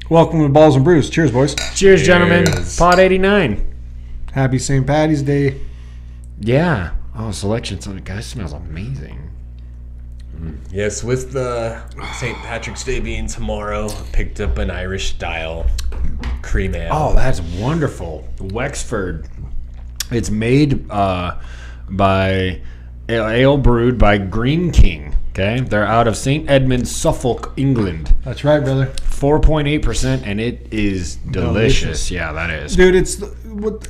Welcome to Balls and Brews. Cheers, boys. Cheers, gentlemen. Pod 89. Happy St. Paddy's Day. Yeah. Oh, selection. So, guys, smells amazing. Yes, with the St. Patrick's Day being tomorrow, picked up an Irish-style cream ale. Oh, that's wonderful. Wexford. It's made by ale brewed by Green King. Okay, they're out of St. Edmunds, Suffolk, England. That's right, brother. 4.8%, and it is delicious. Yeah, that is. Dude, it's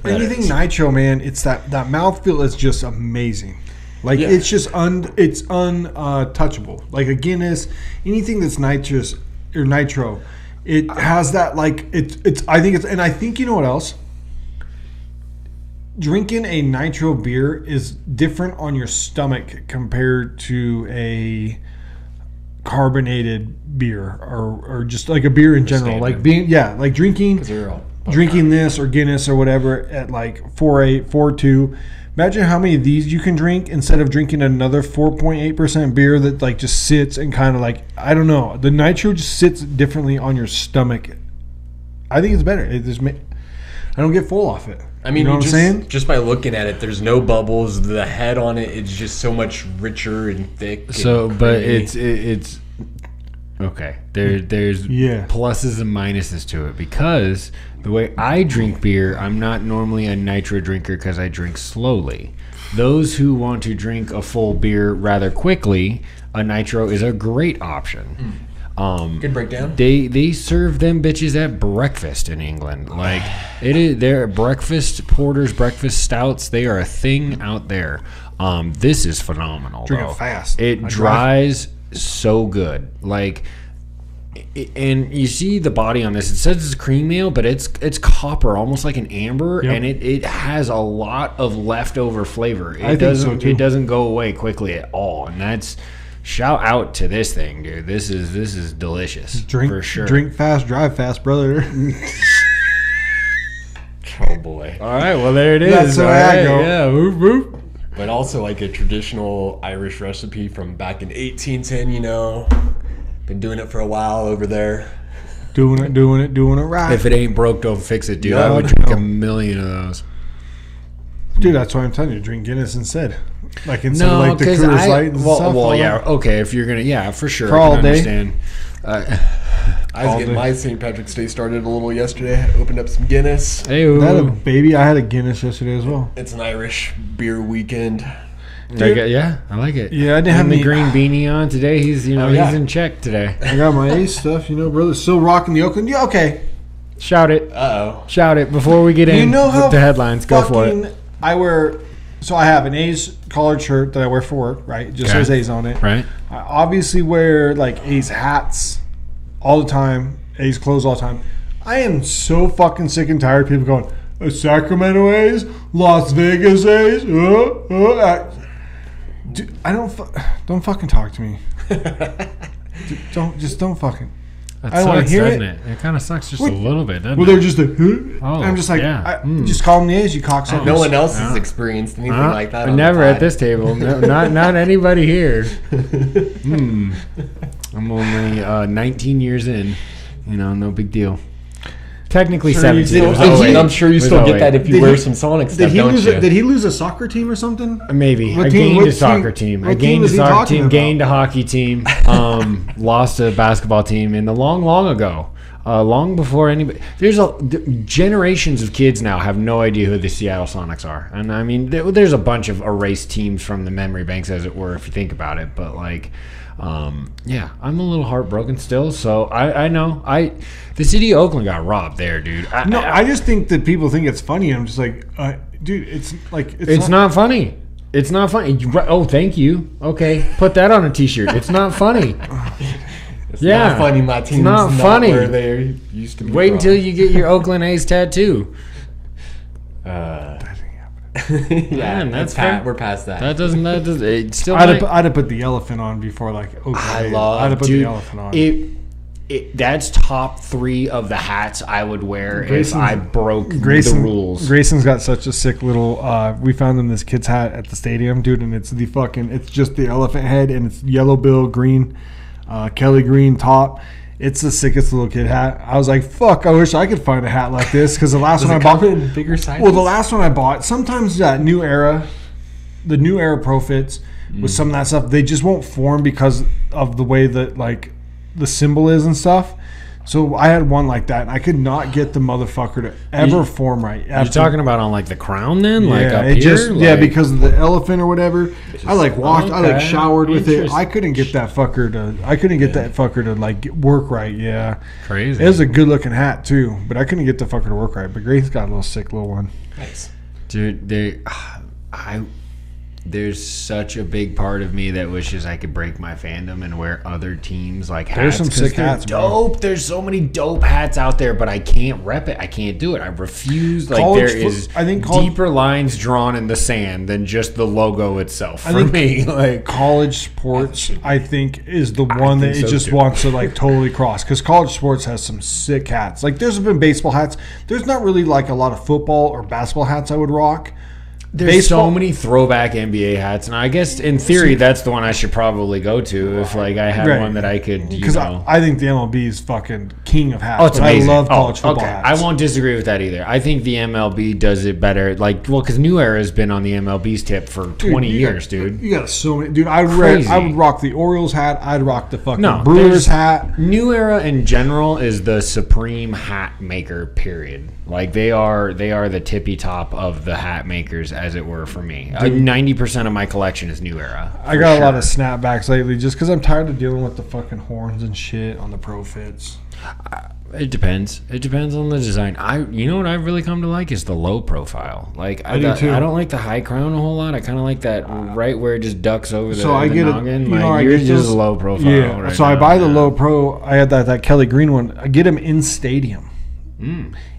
anything nitro, man. It's that mouthfeel is just amazing. Like it's just untouchable. Like a Guinness, anything that's nitrous or nitro, it has that like it's. I think you know what else? Drinking a nitro beer is different on your stomach compared to a carbonated beer or just like a beer in general. Like like drinking this or Guinness or whatever at like 4.8, 4.2. Imagine how many of these you can drink instead of drinking another 4.8% beer that like just sits and kind of like, I don't know. The nitro just sits differently on your stomach. I think it's better. I don't get full off it. I mean, you know what I'm saying? Just by looking at it, there's no bubbles. The head on it is just so much richer and thick. So, and but it's okay. There's pluses and minuses to it because the way I drink beer, I'm not normally a nitro drinker because I drink slowly. Those who want to drink a full beer rather quickly, a nitro is a great option. Good breakdown. They serve them bitches at breakfast in England. Like they're breakfast porters, breakfast stouts. They are a thing out there. This is phenomenal. Drink it fast. It dries so good. Like, and you see the body on this. It says it's cream ale, but it's copper, almost like an amber, and it has a lot of leftover flavor. It doesn't go away quickly at all, and that's. Shout out to this thing, dude. This is delicious. For sure. Drink fast, drive fast, brother. Oh boy. All right, well there it is. That's where I go. Yeah, whoop, whoop. But also like a traditional Irish recipe from back in 1810, you know. Been doing it for a while over there. Doing it right. If it ain't broke, don't fix it, dude. I would drink a million of those. Dude, that's why I'm telling you, drink Guinness instead. Like instead of like the Coors Light and stuff. Well, yeah, okay. If you're gonna, for sure. For all day. Understand. I was getting my St. Patrick's Day started a little yesterday. I opened up some Guinness. Hey, baby. I had a Guinness yesterday as well. It's an Irish beer weekend. Dude, I like it. Yeah, I didn't have the green beanie on today. He's he's in check today. I got my Ace stuff, brother. Still rocking the Oakland. Yeah, okay. Shout it. Uh-oh. Shout it before we get in with the headlines. Go for it. I have an A's collared shirt that I wear for work, right? It just says A's on it. Right. I obviously wear like A's hats all the time, A's clothes all the time. I am so fucking sick and tired of people going, Sacramento A's, Las Vegas A's, Dude, don't fucking talk to me. Dude, don't fucking. That I don't want to hear it. It kind of sucks just a little bit, doesn't they're just like, I'm just like, just call them the A's, you cocksuckers. No one else has experienced anything like that. Never at this table. No, not anybody here. I'm only 19 years in. No big deal. Technically 17. I'm sure you still get that if you wear some Sonic stuff, don't you? Did he lose a soccer team or something? Maybe. I gained a soccer team. I gained a soccer team, gained a hockey team, lost a basketball team in the long ago. Long before anybody. There's generations of kids now have no idea who the Seattle Sonics are. And I mean, there's a bunch of erased teams from the memory banks, as it were, if you think about it. But like, I'm a little heartbroken still. So I know the city of Oakland got robbed there, dude. I just think that people think it's funny. I'm just like, dude, it's like it's not funny. It's not funny. Oh, thank you. Okay, put that on a T-shirt. It's not funny. It's not funny. My team's not funny. Where they used to be. Wait until you get your Oakland A's tattoo. Yeah, that's fair. We're past that. That doesn't. It still. I'd have put the elephant on before like. I'd have put the elephant on. That's top 3 of the hats I would wear if I broke the rules. Grayson's got such a sick little. We found him this kid's hat at the stadium, dude, and it's it's just the elephant head and it's yellow bill, green, Kelly green top. It's the sickest little kid hat. I was like, fuck, I wish I could find a hat like this. Because the last one I bought. In bigger sizes? Well, the last one I bought, sometimes that the New Era Pro Fits with some of that stuff, they just won't form because of the way that, like, the symbol is and stuff. So I had one like that, and I could not get the motherfucker to ever form right. You're talking about on, like, the crown then? Yeah, like up here? Because of the elephant or whatever. I like washed, I like showered with it. I couldn't get that fucker to like work right. Yeah, crazy. It was a good looking hat too, but I couldn't get the fucker to work right. But Grace's got a little sick little one. Nice, dude. There's such a big part of me that wishes I could break my fandom and wear other teams like hats. There's some sick hats, dope. Bro. There's so many dope hats out there, but I can't rep it. I can't do it. I refuse. Like deeper lines drawn in the sand than just the logo itself. For me, like college sports, I think is the one that it just wants to like totally cross because college sports has some sick hats. Like there's been baseball hats. There's not really like a lot of football or basketball hats I would rock. There's so many throwback NBA hats, and I guess in theory that's the one I should probably go to if like I had one that I could. Because I think the MLB is fucking king of hats. Oh, it's amazing. I love college football hats. I won't disagree with that either. I think the MLB does it better. Like, well, because New Era has been on the MLB's tip for 20 years, dude. You got so many, dude. I would rock the Orioles hat. I'd rock the fucking Brewers hat. New Era in general is the supreme hat maker. Period. Like they are the tippy top of the hat makers, as it were, for me. 90% of my collection is New Era. I got a lot of snapbacks lately just because I'm tired of dealing with the fucking horns and shit on the Pro Fits. It depends. It depends on the design. You know what I've really come to like is the low profile. Like I do too. I don't like the high crown a whole lot. I kind of like that right where it just ducks over the noggin. Yours is low profile. Yeah. Right I buy the low pro. I had that Kelly Green one. I get them in stadium.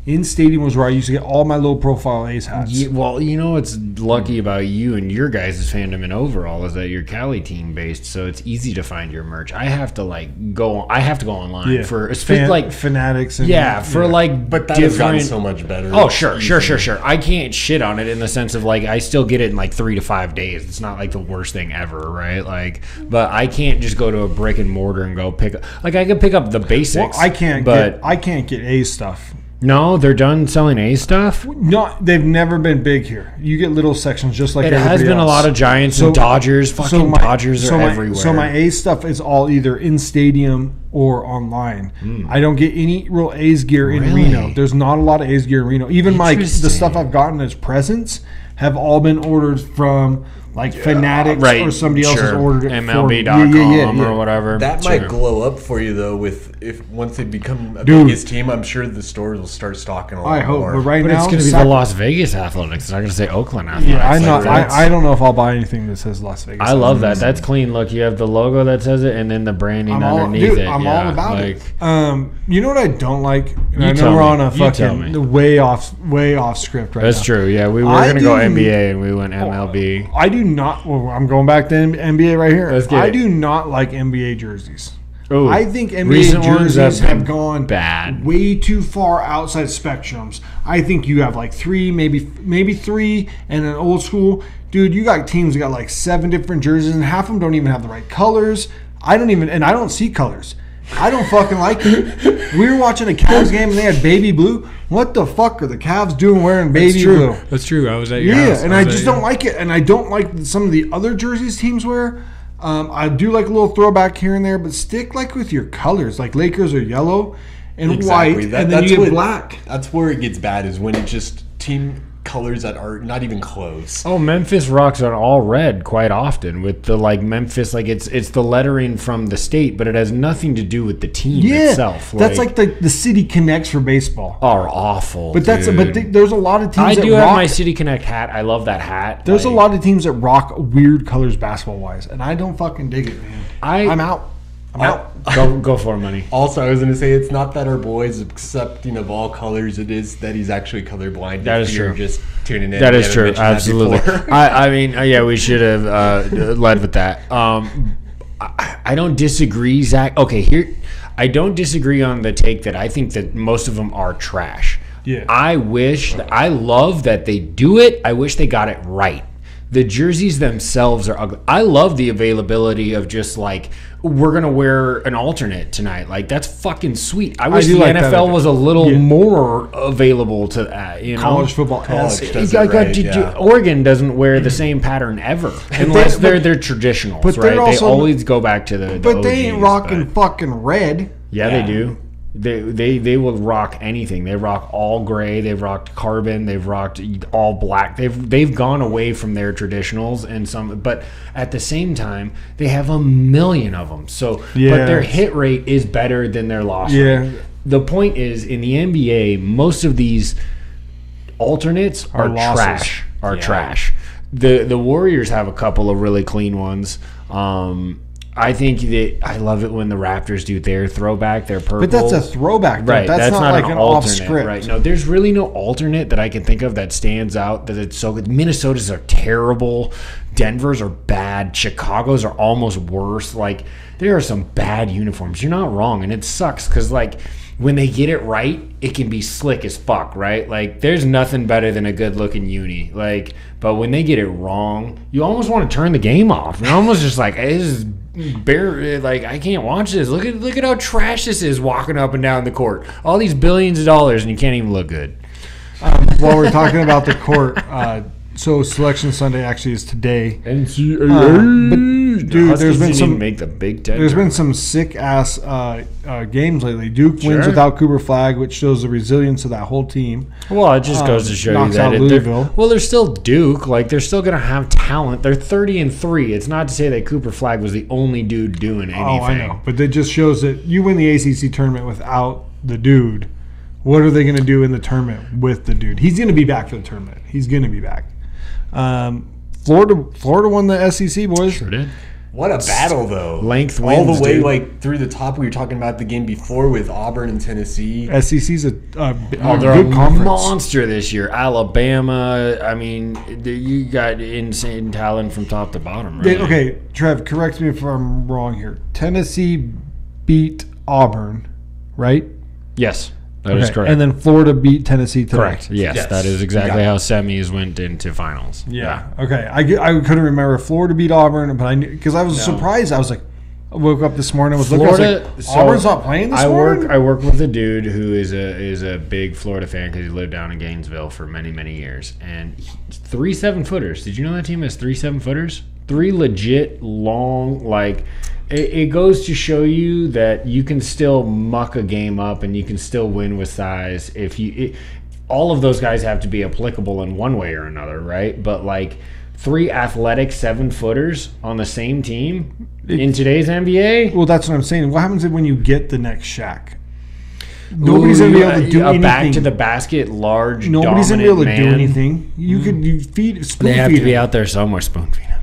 In stadium was where I used to get all my low profile A's hats. Yeah, well, you know what's lucky about you and your guys' fandom in overall is that you're Cali team based, so it's easy to find your merch. I have to go online for like Fanatics. And, but that has gotten so much better. Oh, sure. I can't shit on it in the sense of like I still get it in like 3 to 5 days. It's not like the worst thing ever, right? Like, but I can't just go to a brick and mortar and go pick up. Like I could pick up the basics. Well, I can't get A stuff. No, they're done selling A stuff? No, they've never been big here. You get little sections just like everybody else. It has been a lot of Giants and Dodgers. Dodgers are everywhere. So my A stuff is all either in stadium or online. I don't get any real A's gear in Reno. There's not a lot of A's gear in Reno. Even the stuff I've gotten as presents have all been ordered from like Fanatics or somebody else has ordered it MLB.com or whatever. That might glow up for you though once they become a biggest team. I'm sure the stores will start stocking a lot more. But now it's going to be the Las Vegas Athletics. It's not going to say Oakland Athletics. Yeah, I don't know if I'll buy anything that says Las Vegas. I love that. That's clean look. You have the logo that says it, and then the branding underneath it. I'm all about it. You know what I don't like? And I know we're on a fucking way off script right now. That's true. Yeah, we were going to go NBA and we went MLB. I do not. Well, I'm going back to NBA right here. I do not like NBA jerseys. Ooh, I think NBA jerseys have gone bad, way too far outside spectrums. I think you have like maybe 3, and an old school. Dude, you got teams that got like 7 different jerseys, and half of them don't even have the right colors. I don't see colors. I don't fucking like it. We were watching a Cavs game and they had baby blue. What the fuck are the Cavs doing wearing baby blue? That's true. I was at your house. Yeah, and I just don't like it. And I don't like some of the other jerseys teams wear. I do like a little throwback here and there, but stick like with your colors. Like Lakers are yellow and white, and then you get black. That's where it gets bad is when it just team colors that are not even close. Oh, Memphis rocks are all red quite often with the like Memphis, like it's the lettering from the state, but it has nothing to do with the team itself. That's like the City Connects for baseball. Are awful. But there's a lot of teams. I do have my City Connect hat. I love that hat. There's a lot of teams that rock weird colors basketball wise, and I don't fucking dig it, man. I'm out. Go for it, money. Also, I was going to say it's not that our boys accepting of all colors. It is that he's actually colorblind. That is true. Just tuning in. That is true. Absolutely. I mean, we should have led with that. I don't disagree, Zach. Okay, here I don't disagree on the take that I think that most of them are trash. Yeah. I love that they do it. I wish they got it right. The jerseys themselves are ugly. I love the availability of just like, we're going to wear an alternate tonight. Like, that's fucking sweet. I wish the NFL was a little more available to that. College football. Oregon doesn't wear the same pattern ever. Unless they're traditionals, but right? They always go back to the But OGs, they ain't rocking fucking red. Yeah, they do. They will rock anything. They rock all gray. They've rocked carbon. They've rocked all black. They've gone away from their traditionals and some, but at the same time, they have a million of them. So, but their hit rate is better than their loss rate. The point is, in the NBA, most of these alternates are trash. Trash. The Warriors have a couple of really clean ones. I think that I love it when the Raptors do their throwback, their purple. But that's a throwback, though. Right? That's not like an alternate, off script, right? No, there's really no alternate that I can think of that stands out. That it's so good. Minnesota's are terrible. Denver's are bad. Chicago's are almost worse. Like, there are some bad uniforms. You're not wrong, and it sucks because like, when they get it right, it can be slick as fuck, right? Like, there's nothing better than a good-looking uni. Like, but when they get it wrong, you almost want to turn the game off. You're almost just like, this is bare. Like, I can't watch this. Look at how trash this is walking up and down the court. All these billions of dollars, and you can't even look good. While we're talking about the court, so Selection Sunday actually is today. NCAAB. But dude, there's been some make the Big Ten. There's been some sick ass games lately. Duke wins without Cooper Flagg, which shows the resilience of that whole team. Well, it just goes to show you that they're still Duke. Like, they're still gonna have talent. They're 30-3. It's not to say that Cooper Flagg was the only dude doing anything. Oh, I know, but it just shows that you win the ACC tournament without the dude. What are they going to do in the tournament with the dude? He's going to be back for the tournament. He's going to be back. Florida won the SEC, boys. Sure did. What a battle, though. Length wins, all the way, dude. like, through the top. We were talking about the game before with Auburn and Tennessee. SEC's a they're good a conference. Monster this year. Alabama. I mean, you got insane talent from top to bottom. Really. Okay, Trev, correct me if I'm wrong here. Tennessee beat Auburn, right? Yes. That is correct. And then Florida beat Tennessee today. Correct. Yes, that is exactly how semis went into finals. Yeah. Okay. I couldn't remember if Florida beat Auburn, but I knew because I was surprised. I was like, I woke up this morning. I was looking. I was like, Auburn's not playing this morning. I work with a dude who is a big Florida fan because he lived down in Gainesville for many years. And 3 7-footers. Did you know that team has 3 7-footers? 3 legit long like. It goes to show you that you can still muck a game up and you can still win with size. All of those guys have to be applicable in one way or another, right? But like 3 athletic 7-footers on the same team in today's NBA. Well, that's what I'm saying. What happens when you get the next Shaq? Nobody's gonna be able to do anything. Back to the basket, large. Nobody's gonna be able to do anything. You feed. They have to be out there somewhere spoon feeding.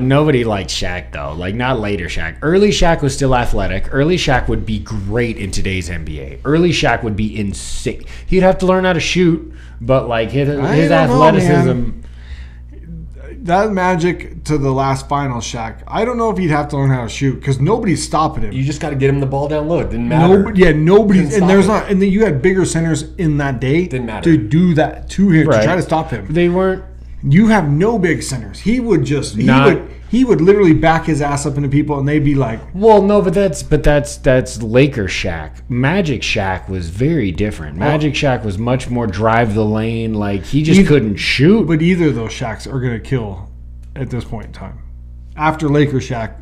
Nobody liked Shaq, though. Like, not later Shaq. Early Shaq was still athletic. Early Shaq would be great in today's NBA. Early Shaq would be insane. He'd have to learn how to shoot, but, like, his athleticism... That Magic to the last final, Shaq, I don't know if he'd have to learn how to shoot because nobody's stopping him. You just got to get him the ball down low. It didn't matter. Nobody's... And there's not... And then you had bigger centers in that day didn't matter. to do that to him, to try to stop him. They weren't... You have no big centers. He would just he would literally back his ass up into people, and they'd be like, "Well, no, but that's Laker Shaq. Magic Shaq was very different. Magic Shaq was much more drive the lane. Like he just couldn't shoot. But either of those Shaqs are gonna kill at this point in time. After Laker Shaq,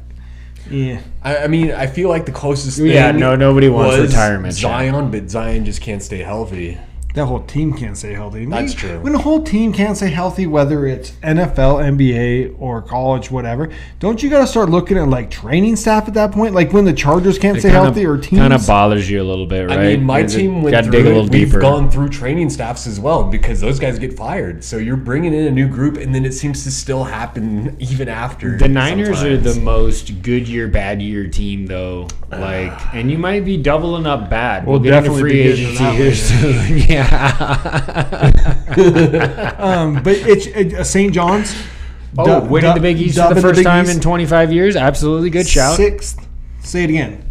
yeah. I mean, I feel like the closest thing. Yeah, nobody wants retirement. Zion, but Zion just can't stay healthy. That whole team can't stay healthy. That's true. When the whole team can't stay healthy, whether it's NFL, NBA, or college, whatever, don't you got to start looking at like training staff at that point? Like when the Chargers can't stay healthy, or teams kind of bothers you a little bit, right? I mean, my team went through it. We've gone through training staffs as well because those guys get fired. So you're bringing in a new group, and then it seems to still happen even after. The Niners are the most good year, bad year team, though. Like, and you might be doubling up bad. We'll get into free agency here soon. Yeah. But it's St. John's. Winning the Big East for the first time in 25 years. Absolutely good shout. 6th. Say it again.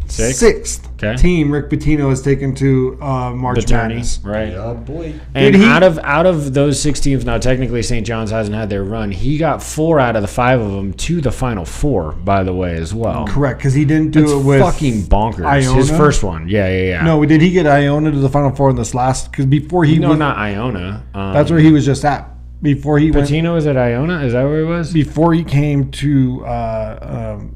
6th. team Rick Pitino has taken to March Madness. Right. Oh, boy. And out of those 6 teams, now technically St. John's hasn't had their run. He got 4 out of the 5 of them to the Final Four, by the way, as well. Correct, because he didn't do it with fucking bonkers. Iona? His first one. Yeah. No, did he get Iona to the Final Four in this last? Because before he not Iona. That's where he was just at. Before he Pitino was at Iona? Is that where he was? Before he came to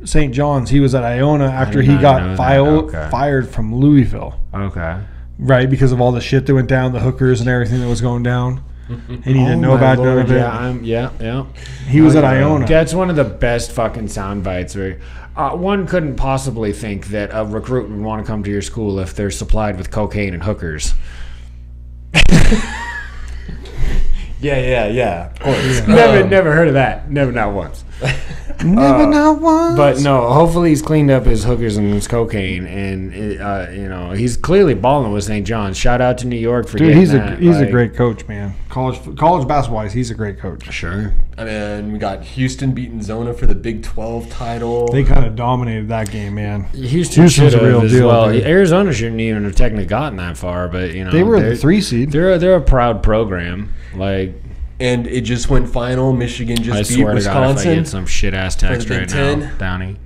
St. John's, he was at Iona after he got fired from Louisville. Okay. Right, because of all the shit that went down, the hookers and everything that was going down. And he didn't know about none of it. Yeah. He was at Iona. That's one of the best fucking sound bites where one couldn't possibly think that a recruit would want to come to your school if they're supplied with cocaine and hookers. Yeah. Of course. Never heard of that. Never, not once. Not once. But no, hopefully he's cleaned up his hookers and his cocaine, and he's clearly balling with St. John's. Shout out to New York for getting that. He's a great coach, man. College basketball-wise, he's a great coach. Sure. And then we got Houston beating Zona for the Big 12 title. They kind of dominated that game, man. Houston's a real deal. Well, Arizona shouldn't even have technically gotten that far, but they were the 3 seed. They're a proud program, And it just went final. Michigan just beat Wisconsin. I swear to God, if I get some shit ass text right now, Downey.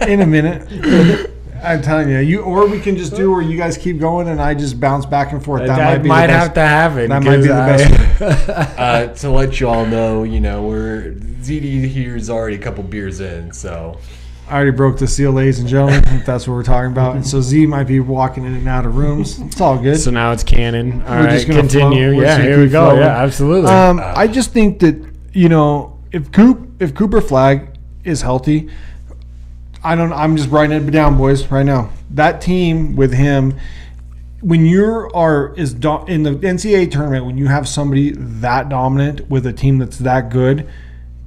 In a minute. I'm telling you, or we can just do where you guys keep going and I just bounce back and forth. That might have to happen. That might be the best. To let you all know, we're ZD here is already a couple beers in, so. I already broke the seal, ladies and gentlemen, if that's what we're talking about. And so Z might be walking in and out of rooms. It's all good. So now it's canon. All right, continue. Yeah, here we go. Flowing. Yeah, absolutely. I just think that, if Cooper Flagg is healthy, I'm just writing it down, boys, right now. That team with him, when in the NCAA tournament, when you have somebody that dominant with a team that's that good,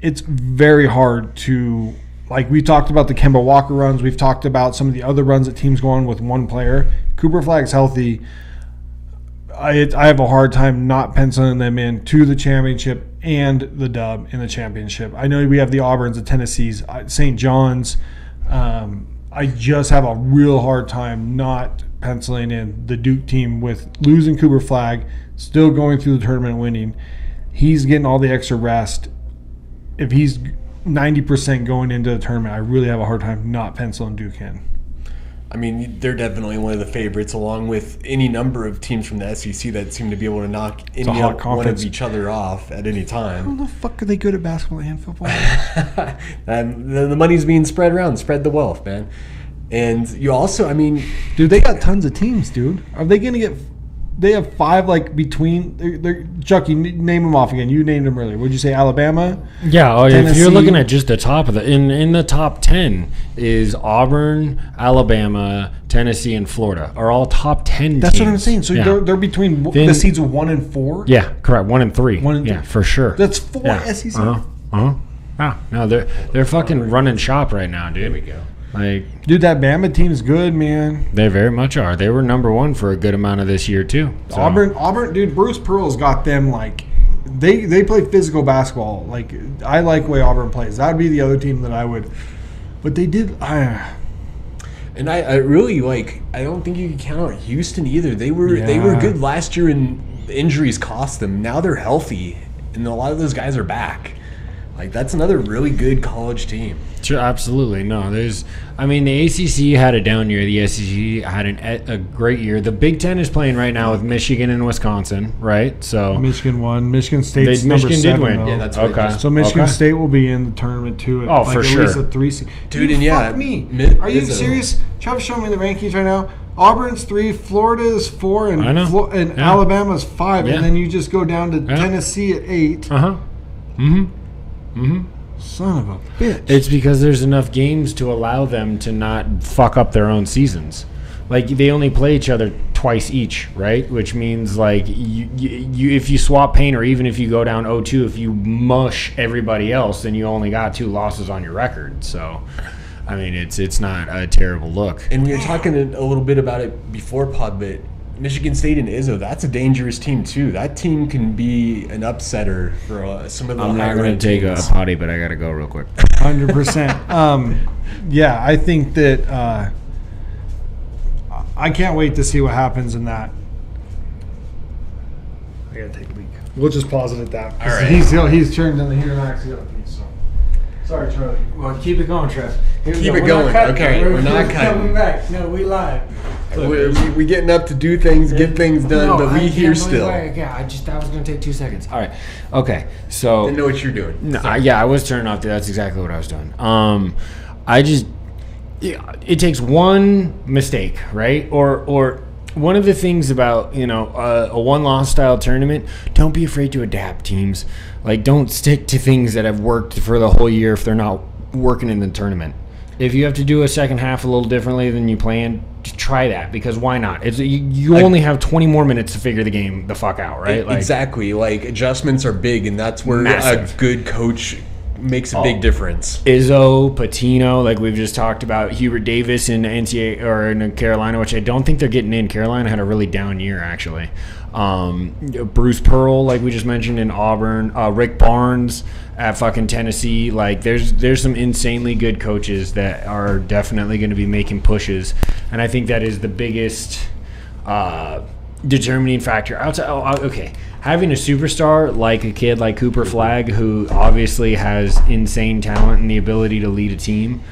it's very hard to, like we talked about the Kemba Walker runs, we've talked about some of the other runs that teams go on with one player. Cooper Flagg's healthy. I have a hard time not penciling them in to the championship and the dub in the championship. I know we have the Auburns, the Tennessees, St. John's. I just have a real hard time not penciling in the Duke team with losing Cooper Flagg, still going through the tournament winning. He's getting all the extra rest. If he's 90% going into the tournament, I really have a hard time not penciling Duke in. I mean, they're definitely one of the favorites, along with any number of teams from the SEC that seem to be able to knock one of each other off at any time. How the fuck are they good at basketball and football? And the money's being spread around. Spread the wealth, man. And you also, dude, they got tons of teams, dude. Are they going to get? They have 5 between. Chucky, name them off again. You named them earlier. Would you say Alabama? Yeah. If you're looking at just the top of in the top 10 is Auburn, Alabama, Tennessee, and Florida are all top 10. That's what I'm saying. So they're between the seeds of 1 and 4. Yeah, correct. 1 and 3. 1 and 3. Yeah, for sure. That's 4 SEC. No, they're fucking running shop right now, dude. There we go. Dude, that Bama team's good, man. They very much are. They were number 1 for a good amount of this year too. So. Auburn, dude. Bruce Pearl's got them they play physical basketball. I like the way Auburn plays. That would be the other team that I would. But they did. And I really I don't think you can count out Houston either. They were good last year, and injuries cost them. Now they're healthy, and a lot of those guys are back. That's another really good college team. Sure, absolutely. No, the ACC had a down year. The SEC had a great year. The Big Ten is playing right now with Michigan and Wisconsin, right? So Michigan won. Michigan State's Michigan did win. Though. Yeah, that's okay. So Michigan State will be in the tournament too. For at sure. Least a 3 seed. Dude, fuck me. Are you serious? Travis, show me the rankings right now. Auburn's 3, Florida is 4, and Alabama's 5, and then you just go down to Tennessee at 8. Son of a bitch. It's because there's enough games to allow them to not fuck up their own seasons. They only play each other twice each, right? Which means you if you swap paint, or even if you go down 0-2, if you mush everybody else, then you only got 2 losses on your record. So, it's not a terrible look. And we were talking a little bit about it before pod, but Michigan State and Izzo, that's a dangerous team too. That team can be an upsetter for some of the I'm not going to take a potty, but I got to go real quick. 100%. I think that I can't wait to see what happens in that. I gotta take a leak. We'll just pause it at that. All right. He's turned on the heater and actually got a piece. So sorry, Charlie. Well, keep it going, Trev. Keep it going. Okay, we're not cutting. Back. No, we live. We getting up to do things, get things done, but we here still. Yeah, that was going to take 2 seconds. All right. Okay. So. Didn't know what you're doing. No, I was turning off. That's exactly what I was doing. It takes one mistake, right? Or one of the things about, a one-loss style tournament, don't be afraid to adapt, teams. Like, don't stick to things that have worked for the whole year if they're not working in the tournament. If you have to do a second half a little differently than you planned, just try that, because why not? You only have 20 more minutes to figure the game the fuck out, right? Exactly. Like, adjustments are big, and that's where massive. A good coach makes a big difference. Izzo, Patino, like we've just talked about, Hubert Davis in NCAA or in Carolina, which I don't think they're getting in. Carolina had a really down year, actually. Bruce Pearl, like we just mentioned, in Auburn. Rick Barnes at fucking Tennessee. Like, there's some insanely good coaches that are definitely going to be making pushes, and I think that is the biggest determining factor. Okay, having a superstar like a kid like Cooper Flagg, who obviously has insane talent and the ability to lead a team,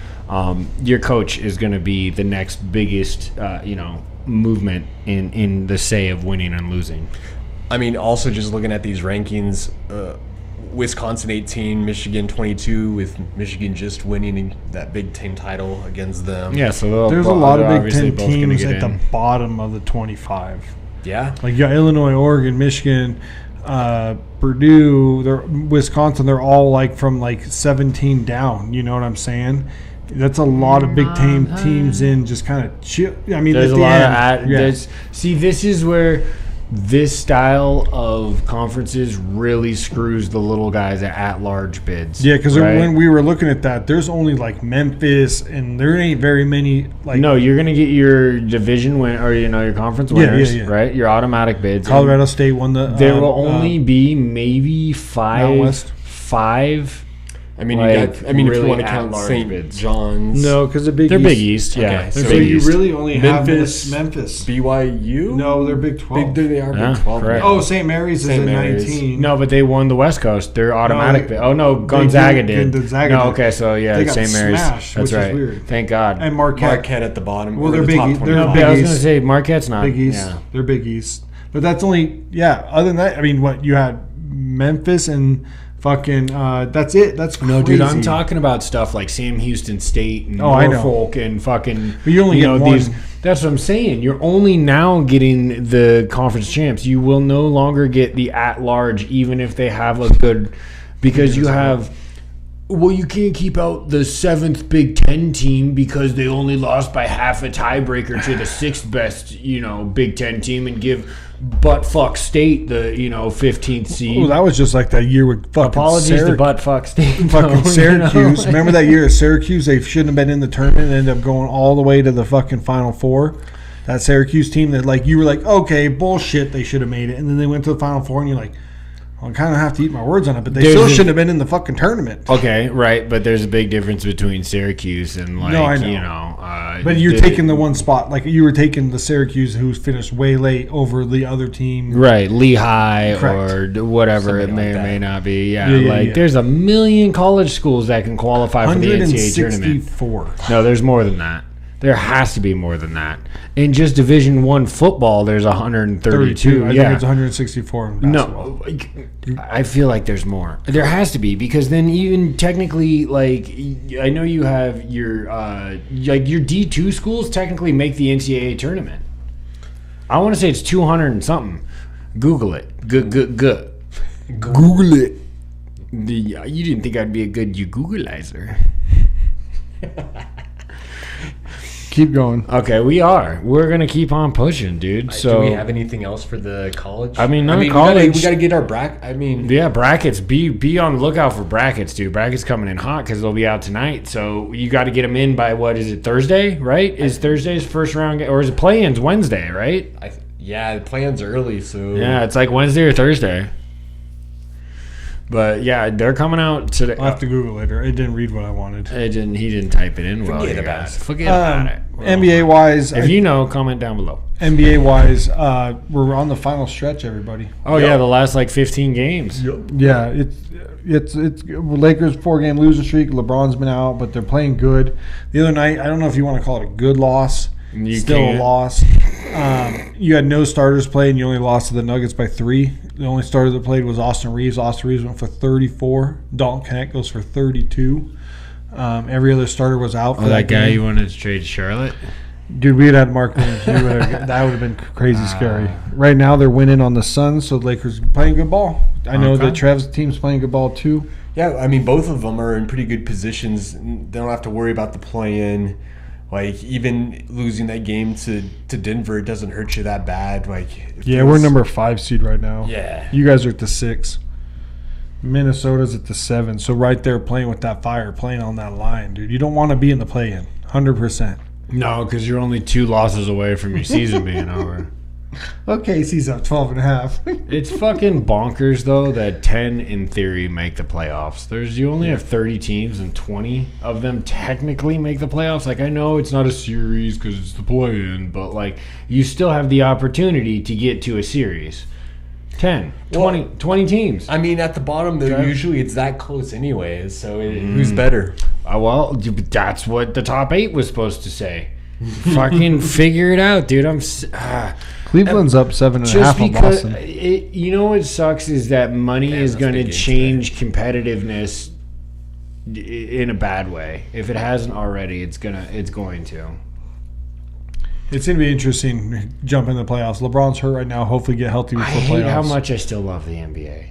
your coach is going to be the next biggest, movement in the say of winning and losing. I mean, also just looking at these rankings, Wisconsin 18, Michigan 22, with Michigan just winning that Big Ten title against them. Yeah, so there's a lot of Big Ten teams at the bottom of the 25. Yeah. Like, you got Illinois, Oregon, Michigan, Purdue, Wisconsin. They're all like from like 17 down. You know what I'm saying? That's a lot of Big Ten teams in just kind of chill. I mean, there's a lot of see, this is where this style of conferences really screws the little guys at large bids. Yeah, because when we were looking at that, there's only like Memphis, and there ain't very many. Like, no, you're gonna get your division win or your conference winners, right? Your automatic bids. Colorado State won the. There will only be maybe five. I mean, like, if you want to count St. John's. No, because they're Big East. Yeah. Okay, so you really only have Memphis. BYU? No, they're Big 12. They are Big 12. Correct. Oh, St. Mary's is at 19. No, but they won the West Coast. They're automatic. Gonzaga did. Gonzaga did. Okay, so yeah, St. Mary's. Smashed, that's right. Weird. Thank God. And Marquette at the bottom. Well, they're Big East. I was going to say Marquette's not. Big East. Yeah. They're Big East. But that's only, other than that, I mean, what, you had Memphis and fucking, that's it. That's crazy. No, dude, I'm talking about stuff like Sam Houston State and Norfolk and fucking, but you only get one. That's what I'm saying. You're only now getting the conference champs. You will no longer get the at-large, even if they have a good, because you have, well, you can't keep out the 7th Big Ten team because they only lost by half a tiebreaker to the 6th best, Big Ten team, and give buttfuck State the 15th seed. Oh, that was just like that year with fucking apologies to buttfuck State. Fucking Syracuse. Remember that year at Syracuse? They shouldn't have been in the tournament and ended up going all the way to the fucking Final Four. That Syracuse team that, like, you were like, okay, bullshit, they should have made it, and then they went to the Final Four, and you're like, I kind of have to eat my words on it, but they still shouldn't have been in the fucking tournament. Okay, right, but there's a big difference between Syracuse and, like, no, I know. But you're taking the one spot. Like, you were taking the Syracuse who's finished way late over the other team. Right, Lehigh. Correct. Or whatever something it may like or may not be. Yeah, there's a million college schools that can qualify for the NCAA tournament. 164. No, there's more than that. There has to be more than that. In just Division I football, there's 132. I think it's 164 in basketball. No, I feel like there's more. There has to be, because then even technically, like, I know you have your your D2 schools technically make the NCAA tournament. I want to say it's 200 and something. Google it. Google it. You didn't think I'd be a good Googleizer. Keep going. Okay, we are. We're gonna keep on pushing, dude. So, do we have anything else for the college? I mean, college. We gotta get our bracket. I mean, yeah, brackets. Be on the lookout for brackets, dude. Brackets coming in hot because they'll be out tonight. So you got to get them in by what is it? Thursday, right? Is Thursday's first round, or is it play-ins Wednesday, right? The play-ins early, so yeah, it's like Wednesday or Thursday. But yeah, they're coming out today. I'll have to Google it later. It didn't read what I wanted. He didn't type it in. Forget about it. Forget about it. NBA wise, if you know, comment down below. NBA wise, we're on the final stretch, everybody. Oh yeah, the last like 15 games. Yeah, it's Lakers 4-game losing streak. LeBron's been out, but they're playing good. The other night, I don't know if you want to call it a good loss. A loss. You had no starters play, and you only lost to the Nuggets by 3. The only starter that played was Austin Reeves. Austin Reeves went for 34. Dalton Connect goes for 32. Every other starter was out for that guy game. you wanted to trade Charlotte? Dude, we had Mark Williams. That would have been crazy scary. Right now, they're winning on the Suns, so the Lakers are playing good ball. I know that Trev's team's playing good ball, too. Yeah, I mean, both of them are in pretty good positions. They don't have to worry about the play-in. Like, even losing that game to Denver, it doesn't hurt you that bad. Like, we're number 5 seed right now. Yeah. You guys are at the 6. Minnesota's at the 7. So right there playing with that fire, playing on that line, dude. You don't want to be in the play-in, 100%. No, because you're only 2 losses away from your season being over. Okay, he's up 12.5. It's fucking bonkers, though, that 10, in theory, make the playoffs. You only have 30 teams, and 20 of them technically make the playoffs. Like, I know it's not a series because it's the play-in, but, like, you still have the opportunity to get to a series. 10, 20 teams. I mean, at the bottom, though, usually it's that close anyways, so who's better? Well, that's what the top 8 was supposed to say. Fucking figure it out, dude. Cleveland's up 7.5 on Boston. You know what sucks is that money is going to change competitiveness in a bad way. If it hasn't already, it's going to. It's going to be interesting jumping in the playoffs. LeBron's hurt right now. Hopefully get healthy before playoffs. I hate how much I still love the NBA.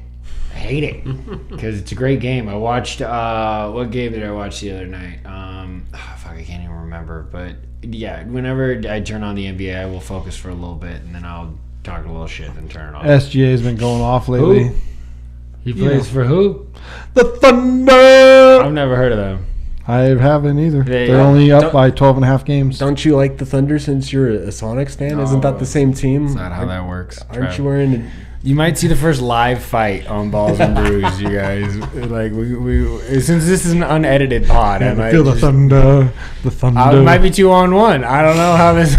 I hate it because it's a great game. I watched what game did I watch the other night? I can't even remember, but yeah, whenever I turn on the NBA, I will focus for a little bit, and then I'll talk a little shit and turn it off. SGA's been going off lately. Who? He plays for who? The Thunder! I've never heard of them. I haven't either. They're only up by 12.5 games. Don't you like the Thunder since you're a Sonics fan? No, isn't that the same team? That's not how that works. Aren't you wearing You might see the first live fight on Balls and Brews, you guys. Like we since this is an unedited pod, I might feel the thunder. The thunder. It might be 2-on-1. I don't know how this.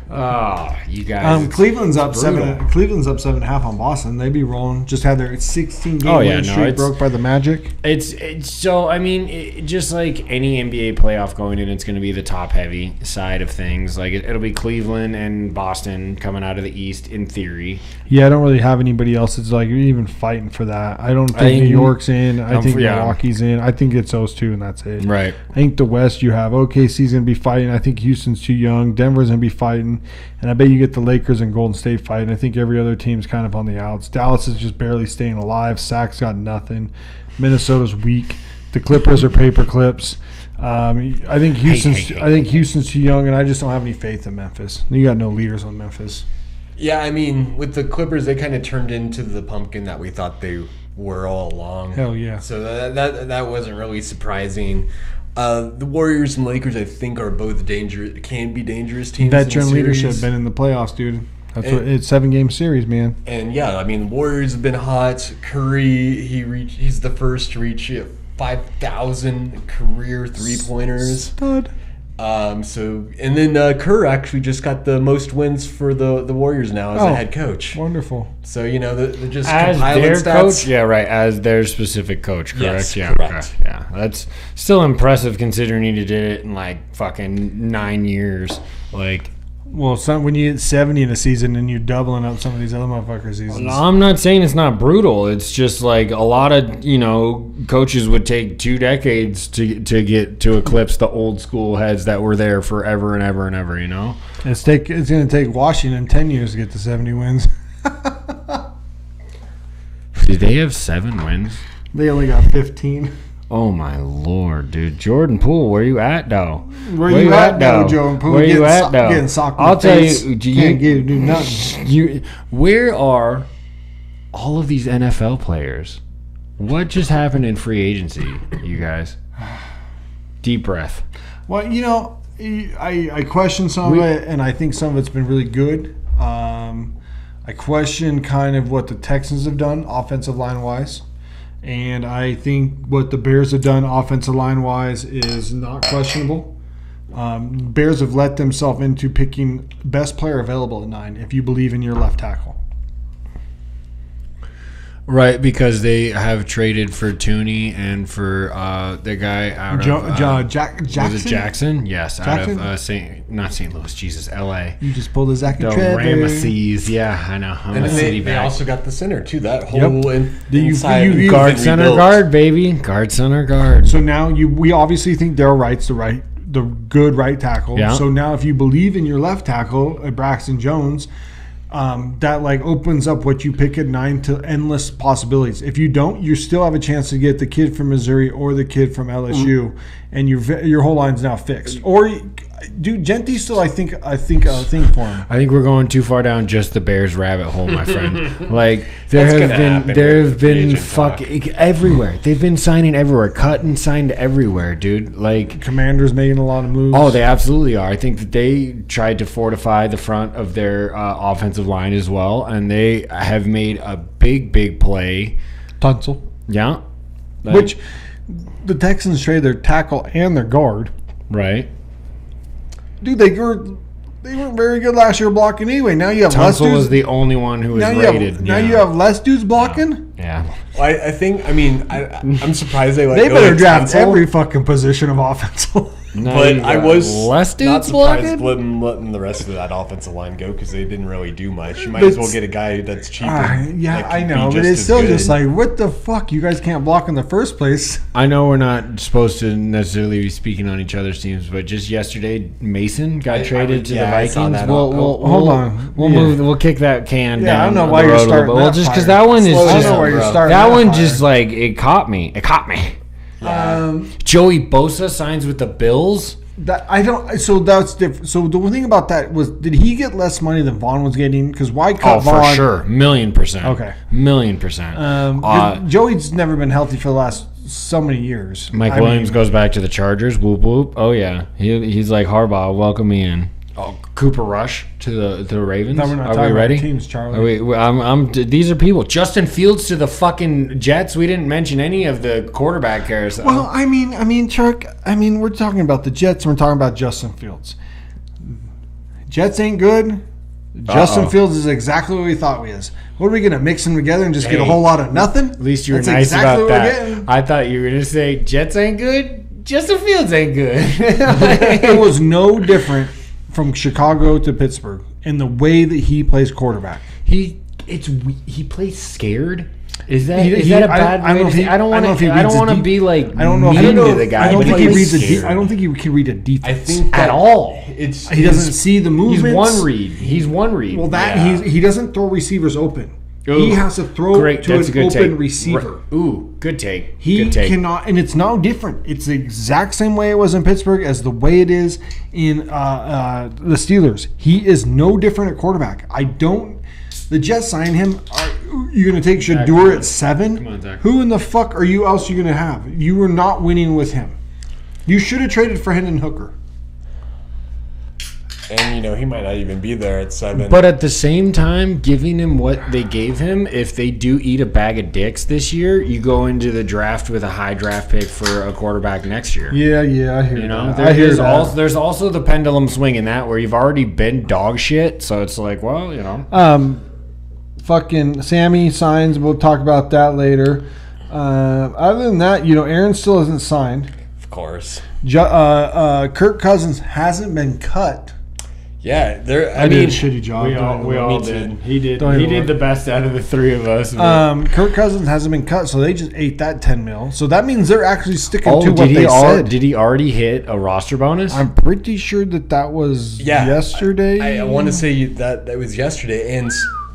Oh, you guys! Cleveland's up 7. Cleveland's up 7.5 on Boston. They be rolling. Just had their 16-game win streak broke by the Magic. It's so. I mean, just like any NBA playoff going in, it's going to be the top-heavy side of things. Like it'll be Cleveland and Boston coming out of the East in theory. Yeah, I don't really have anybody else that's like even fighting for that. I don't think New York's in. I think Milwaukee's in. I think it's those two, and that's it. Right. I think the West you have OKC's going to be fighting. I think Houston's too young. Denver's going to be fighting. And I bet you get the Lakers and Golden State fighting. I think every other team's kind of on the outs. Dallas is just barely staying alive. Sac's got nothing. Minnesota's weak. The Clippers are paper clips. I think Houston's too young, and I just don't have any faith in Memphis. You got no leaders on Memphis. Yeah, I mean, with the Clippers, they kind of turned into the pumpkin that we thought they were all along. Hell yeah. So that wasn't really surprising. The Warriors and Lakers, I think, are both can be dangerous teams. Veteran leadership been in the playoffs, dude. It's 7-game series, man. And yeah, I mean, the Warriors have been hot. Curry, he's the first to reach 5,000 career 3-pointers. Stud. And then Kerr actually just got the most wins for the Warriors now as a head coach. Wonderful. So they're just as their stats. Coach. Yeah, right. As their specific coach, correct? Yes, yeah, correct. Okay. Yeah, that's still impressive considering he did it in like fucking 9 years. Like. Well, when you hit 70 in a season and you're doubling up some of these other motherfuckers' seasons. I'm not saying it's not brutal. It's just like a lot of, coaches would take 2 decades to get to eclipse the old school heads that were there forever and ever and ever, It's going to take Washington 10 years to get to 70 wins. Did they have 7 wins? They only got 15. Oh, my Lord, dude. Jordan Poole, where you at, though? Where you at, though, Jordan Poole? Where you at, though? Getting socked I'll tell face. you, can't do nothing. Where are all of these NFL players? What just happened in free agency, you guys? Deep breath. Well, I question some of it, and I think some of it's been really good. I question kind of what the Texans have done offensive line-wise. And I think what the Bears have done offensive line-wise is not questionable. Bears have let themselves into picking best player available at 9 if you believe in your left tackle. Right, because they have traded for Tooney and for the guy out of Jackson. Was it Jackson? Yes, Jackson? out of not St. Louis, Jesus, L.A. You just pulled a Zach The Trevor. Ramesses, yeah, I know. I'm a city they back. also got the center too. That whole inside you guard, center, rebuilt. guard, baby. Guard, center, guard. So now we obviously think Darryl Wright's the good right tackle. Yeah. So now if you believe in your left tackle, Braxton Jones, that like opens up what you pick at 9 to endless possibilities. If you don't, you still have a chance to get the kid from Missouri or the kid from LSU, and your whole line's now fixed. Or dude, Genty's still I think a thing for him. I think we're going too far down just the Bears rabbit hole, my friend. Like there have been fucking everywhere. They've been signing everywhere, cut and signed everywhere, dude. Like Commanders making a lot of moves. Oh, they absolutely are. I think that they tried to fortify the front of their offensive line as well, and they have made a big play. Tunsil. Yeah. Which the Texans trade their tackle and their guard. Right. Dude, they weren't very good last year blocking anyway. Now you have less dudes. Tunsil was the only one who was rated. Now you have less dudes blocking. Yeah. Well, I think. I mean, I'm surprised they let They go better of draft Tunsil, every fucking position of offense. But I was less dudes not surprised blocking? letting the rest of that offensive line go because they didn't really do much. You might as well get a guy that's cheaper. I know, but it's still just like, what the fuck? You guys can't block in the first place. I know we're not supposed to necessarily be speaking on each other's teams, but just yesterday, Mason got traded to the Vikings. Hold on. We'll kick that can down. I don't know why you're starting that just because fire. that one is I don't just know why you're starting that one fire. just like it caught me. Joey Bosa signs with the Bills. So that's different. So the one thing about that was, did he get less money than Vaughn was getting? Because why cut Vaughn? For sure, 1,000,000%. Okay, 1,000,000%. Joey's never been healthy for the last so many years. Mike Williams goes back to the Chargers. Whoop whoop. Oh yeah, he's like Harbaugh. Welcome me in. Oh, Cooper Rush to the Ravens. No, we're not Are we ready? Teams, Charlie. These are people. Justin Fields to the fucking Jets. We didn't mention any of the quarterback carousel. Well, I mean, Chuck. We're talking about the Jets and we're talking about Justin Fields. Jets ain't good. Justin Fields is exactly what we thought he is. What are we gonna mix them together and just get a whole lot of nothing? At least you were nice about that. I thought you were gonna say Jets ain't good. Justin Fields ain't good. It was no different from Chicago to Pittsburgh in the way that he plays quarterback. He plays scared. Is that a bad way to say? I don't want to be like mean to the guy. I don't think he reads I don't think he can read a defense. I think at all. He doesn't see the movements. He's one read. Well, he doesn't throw receivers open. Ooh, he has to throw to an open receiver. Ooh, good take. He cannot, and it's no different. It's the exact same way it was in Pittsburgh as the way it is in the Steelers. He is no different at quarterback. The Jets signed him. Are you going to take Shador at 7? Come on, Zach. Who in the fuck are you else going to have? You were not winning with him. You should have traded for Hendon Hooker. And, he might not even be there at 7. But at the same time, giving him what they gave him, if they do eat a bag of dicks this year, you go into the draft with a high draft pick for a quarterback next year. Yeah, I hear that. There's also the pendulum swing in that where you've already been dog shit, so it's like, well, fucking Sammy signs. We'll talk about that later. Other than that, Aaron still hasn't signed. Of course. Kirk Cousins hasn't been cut. Yeah, I did a shitty job. We all did. He did the best out of the three of us. Kirk Cousins hasn't been cut, so they just ate that $10 million. So that means they're actually sticking to what they said. Did he already hit a roster bonus? I'm pretty sure that was yesterday. I want to say that was yesterday, and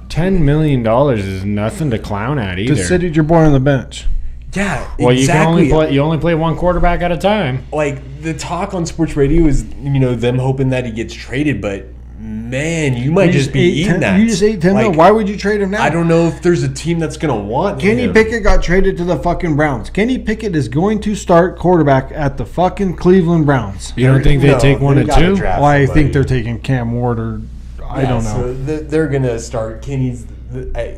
$10 million is nothing to clown at either. Just sit your boy on the bench. Yeah, well, exactly. You only play one quarterback at a time. Like, the talk on sports radio is, them hoping that he gets traded, but man, you might just be eating that. You just ate $10 million. Why would you trade him now? I don't know if there's a team that's going to want Kenny him. Pickett got traded to the fucking Browns. Kenny Pickett is going to start quarterback at the fucking Cleveland Browns. You don't think they take one or two? Well, I think they're taking Cam Ward or I don't know. So they're gonna start Kenny's.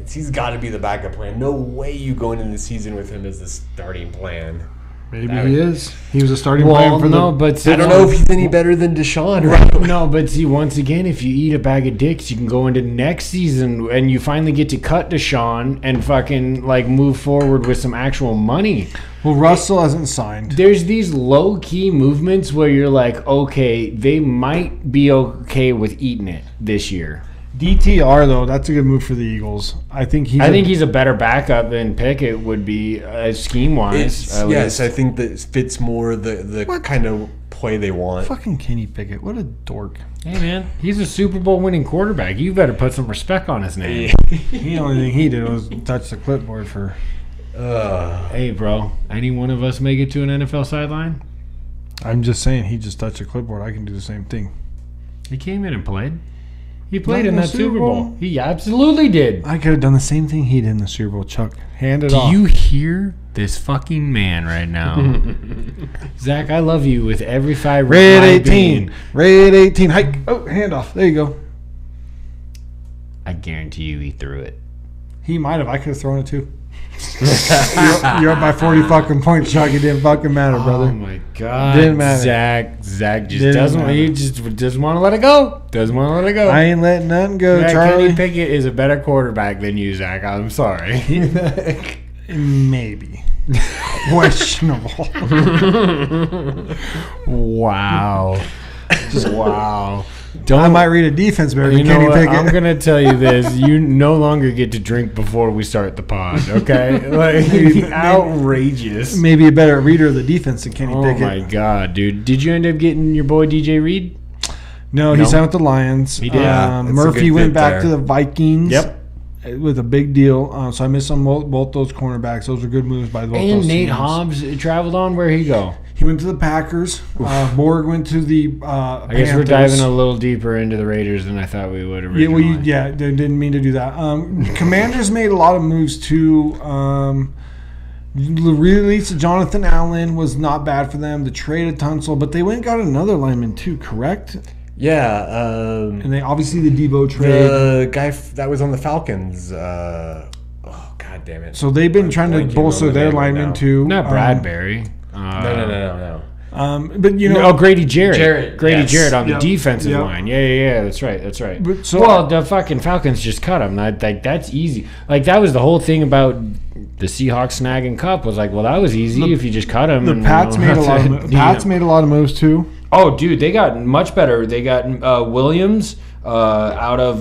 He's got to be the backup plan. No way you going into the season with him as the starting plan. Maybe he is. He was a starting plan for but I don't know if he's any better than Deshaun. Right? No, but see, once again, if you eat a bag of dicks, you can go into next season and you finally get to cut Deshaun and fucking like move forward with some actual money. Well, Russell hasn't signed. There's these low key movements where you're like, okay, they might be okay with eating it this year. DTR though, that's a good move for the Eagles. I think he's a better backup than Pickett would be scheme wise. Yes, I think that fits more the kind of play they want. Fucking Kenny Pickett, what a dork. Hey man, he's a Super Bowl winning quarterback. You better put some respect on his name. The only thing he did was touch the clipboard for. Hey bro, any one of us make it to an NFL sideline? I'm just saying, he just touched a clipboard. I can do the same thing. He came in and played. He played in that Super Bowl. He absolutely did. I could have done the same thing he did in the Super Bowl, Chuck. Hand it off. Do you hear this fucking man right now? Zach, I love you with every fiber. Red 18. Red 18. Hike. Oh, hand off. There you go. I guarantee you he threw it. He might have. I could have thrown it too. You're up by 40 fucking points, Chuck. It didn't fucking matter, brother. Oh my god. Didn't matter. Zach just doesn't want to let it go. Doesn't want to let it go. I ain't letting nothing go, Charlie. Kenny Pickett is a better quarterback than you, Zach. I'm sorry. Maybe. Questionable. Wow. Wow. I might read a defense better than Kenny Pickett. I'm going to tell you this. You no longer get to drink before we start the pod, okay? Like, outrageous. Maybe a better reader of the defense than Kenny Pickett. Oh, my God, dude. Did you end up getting your boy DJ Reed? No, he signed with the Lions. He did. Murphy went back to the Vikings. Yep. With a big deal. So I missed on both those cornerbacks. Those were good moves by both those teams. And Nate Hobbs traveled on. Where'd he go? He went to the Packers. Borg went to the I guess we're diving a little deeper into the Raiders than I thought we would originally. They didn't mean to do that. Commanders made a lot of moves too. The release of Jonathan Allen was not bad for them. The trade of Tunsil, but they went and got another lineman too, correct? Yeah. And they obviously the Debo trade. The guy that was on the Falcons. God damn it. So they've been trying to bolster their linemen too. Not Bradbury. No. But you know, Grady Jarrett. Jarrett on the defensive line. Yeah. That's right. But the fucking Falcons just cut him. That's easy. Like that was the whole thing about the Seahawks snagging Cup was like, well, that was easy if you just cut him. The Pats made a lot of moves. Pats made a lot of moves too. Oh, dude, they got much better. They got Williams out of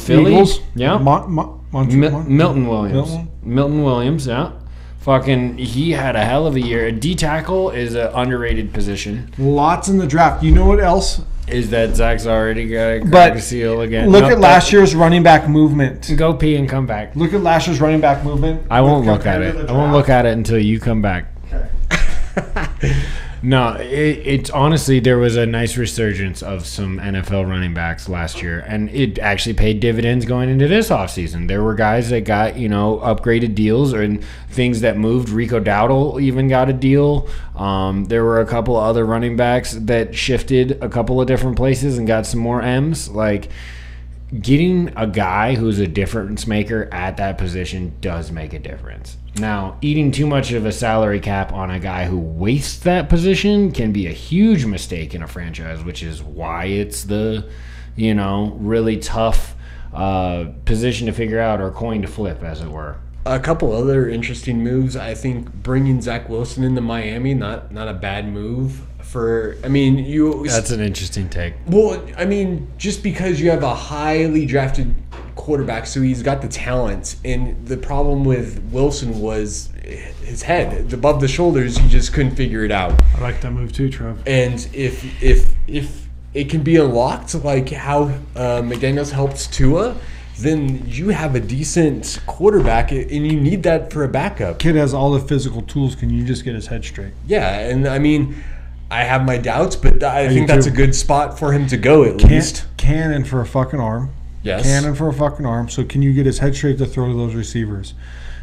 Philly. Eagles. Yeah. Milton Williams. Milton Williams, yeah. Fucking, he had a hell of a year. A D tackle is an underrated position. Lots in the draft. You know what else? Is that Zach's already got a crack seal again. Look at last year's running back movement. Go pee and come back. Look at last year's running back movement. I won't look at it. I won't look at it until you come back. Okay. No, it's honestly, there was a nice resurgence of some NFL running backs last year, and it actually paid dividends going into this offseason. There were guys that got, upgraded deals and things that moved. Rico Dowdle even got a deal. There were a couple of other running backs that shifted a couple of different places and got some more M's. Like, getting a guy who's a difference maker at that position does make a difference. Now, eating too much of a salary cap on a guy who wastes that position can be a huge mistake in a franchise, which is why it's the, really tough position to figure out, or coin to flip, as it were. A couple other interesting moves. I think bringing Zach Wilson into Miami, not a bad move. That's an interesting take. Well, just because you have a highly drafted quarterback, so he's got the talent, and the problem with Wilson was his head above the shoulders. He just couldn't figure it out. I like that move too, Trev. And if it can be unlocked, like how McDaniels helped Tua, then you have a decent quarterback, and you need that for a backup. Kid has all the physical tools. Can you just get his head straight? Yeah, and I have my doubts, but I think that's a good spot for him to go at least. Cannon for a fucking arm. Yes. Cannon for a fucking arm. So can you get his head straight to throw to those receivers?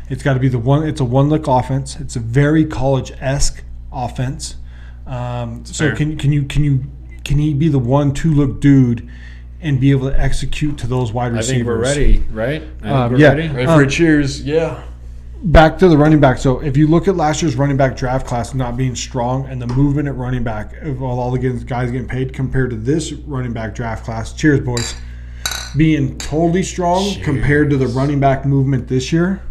It's got to be it's a one-lick offense. It's a very college-esque offense. So can he be the 1-2 look dude and be able to execute to those wide receivers. I think we're ready, right? Ready for cheers. Yeah. Back to the running back. So if you look at last year's running back draft class not being strong and the movement at running back of all the guys getting paid compared to this running back draft class, cheers, boys, being totally strong compared to the running back movement this year.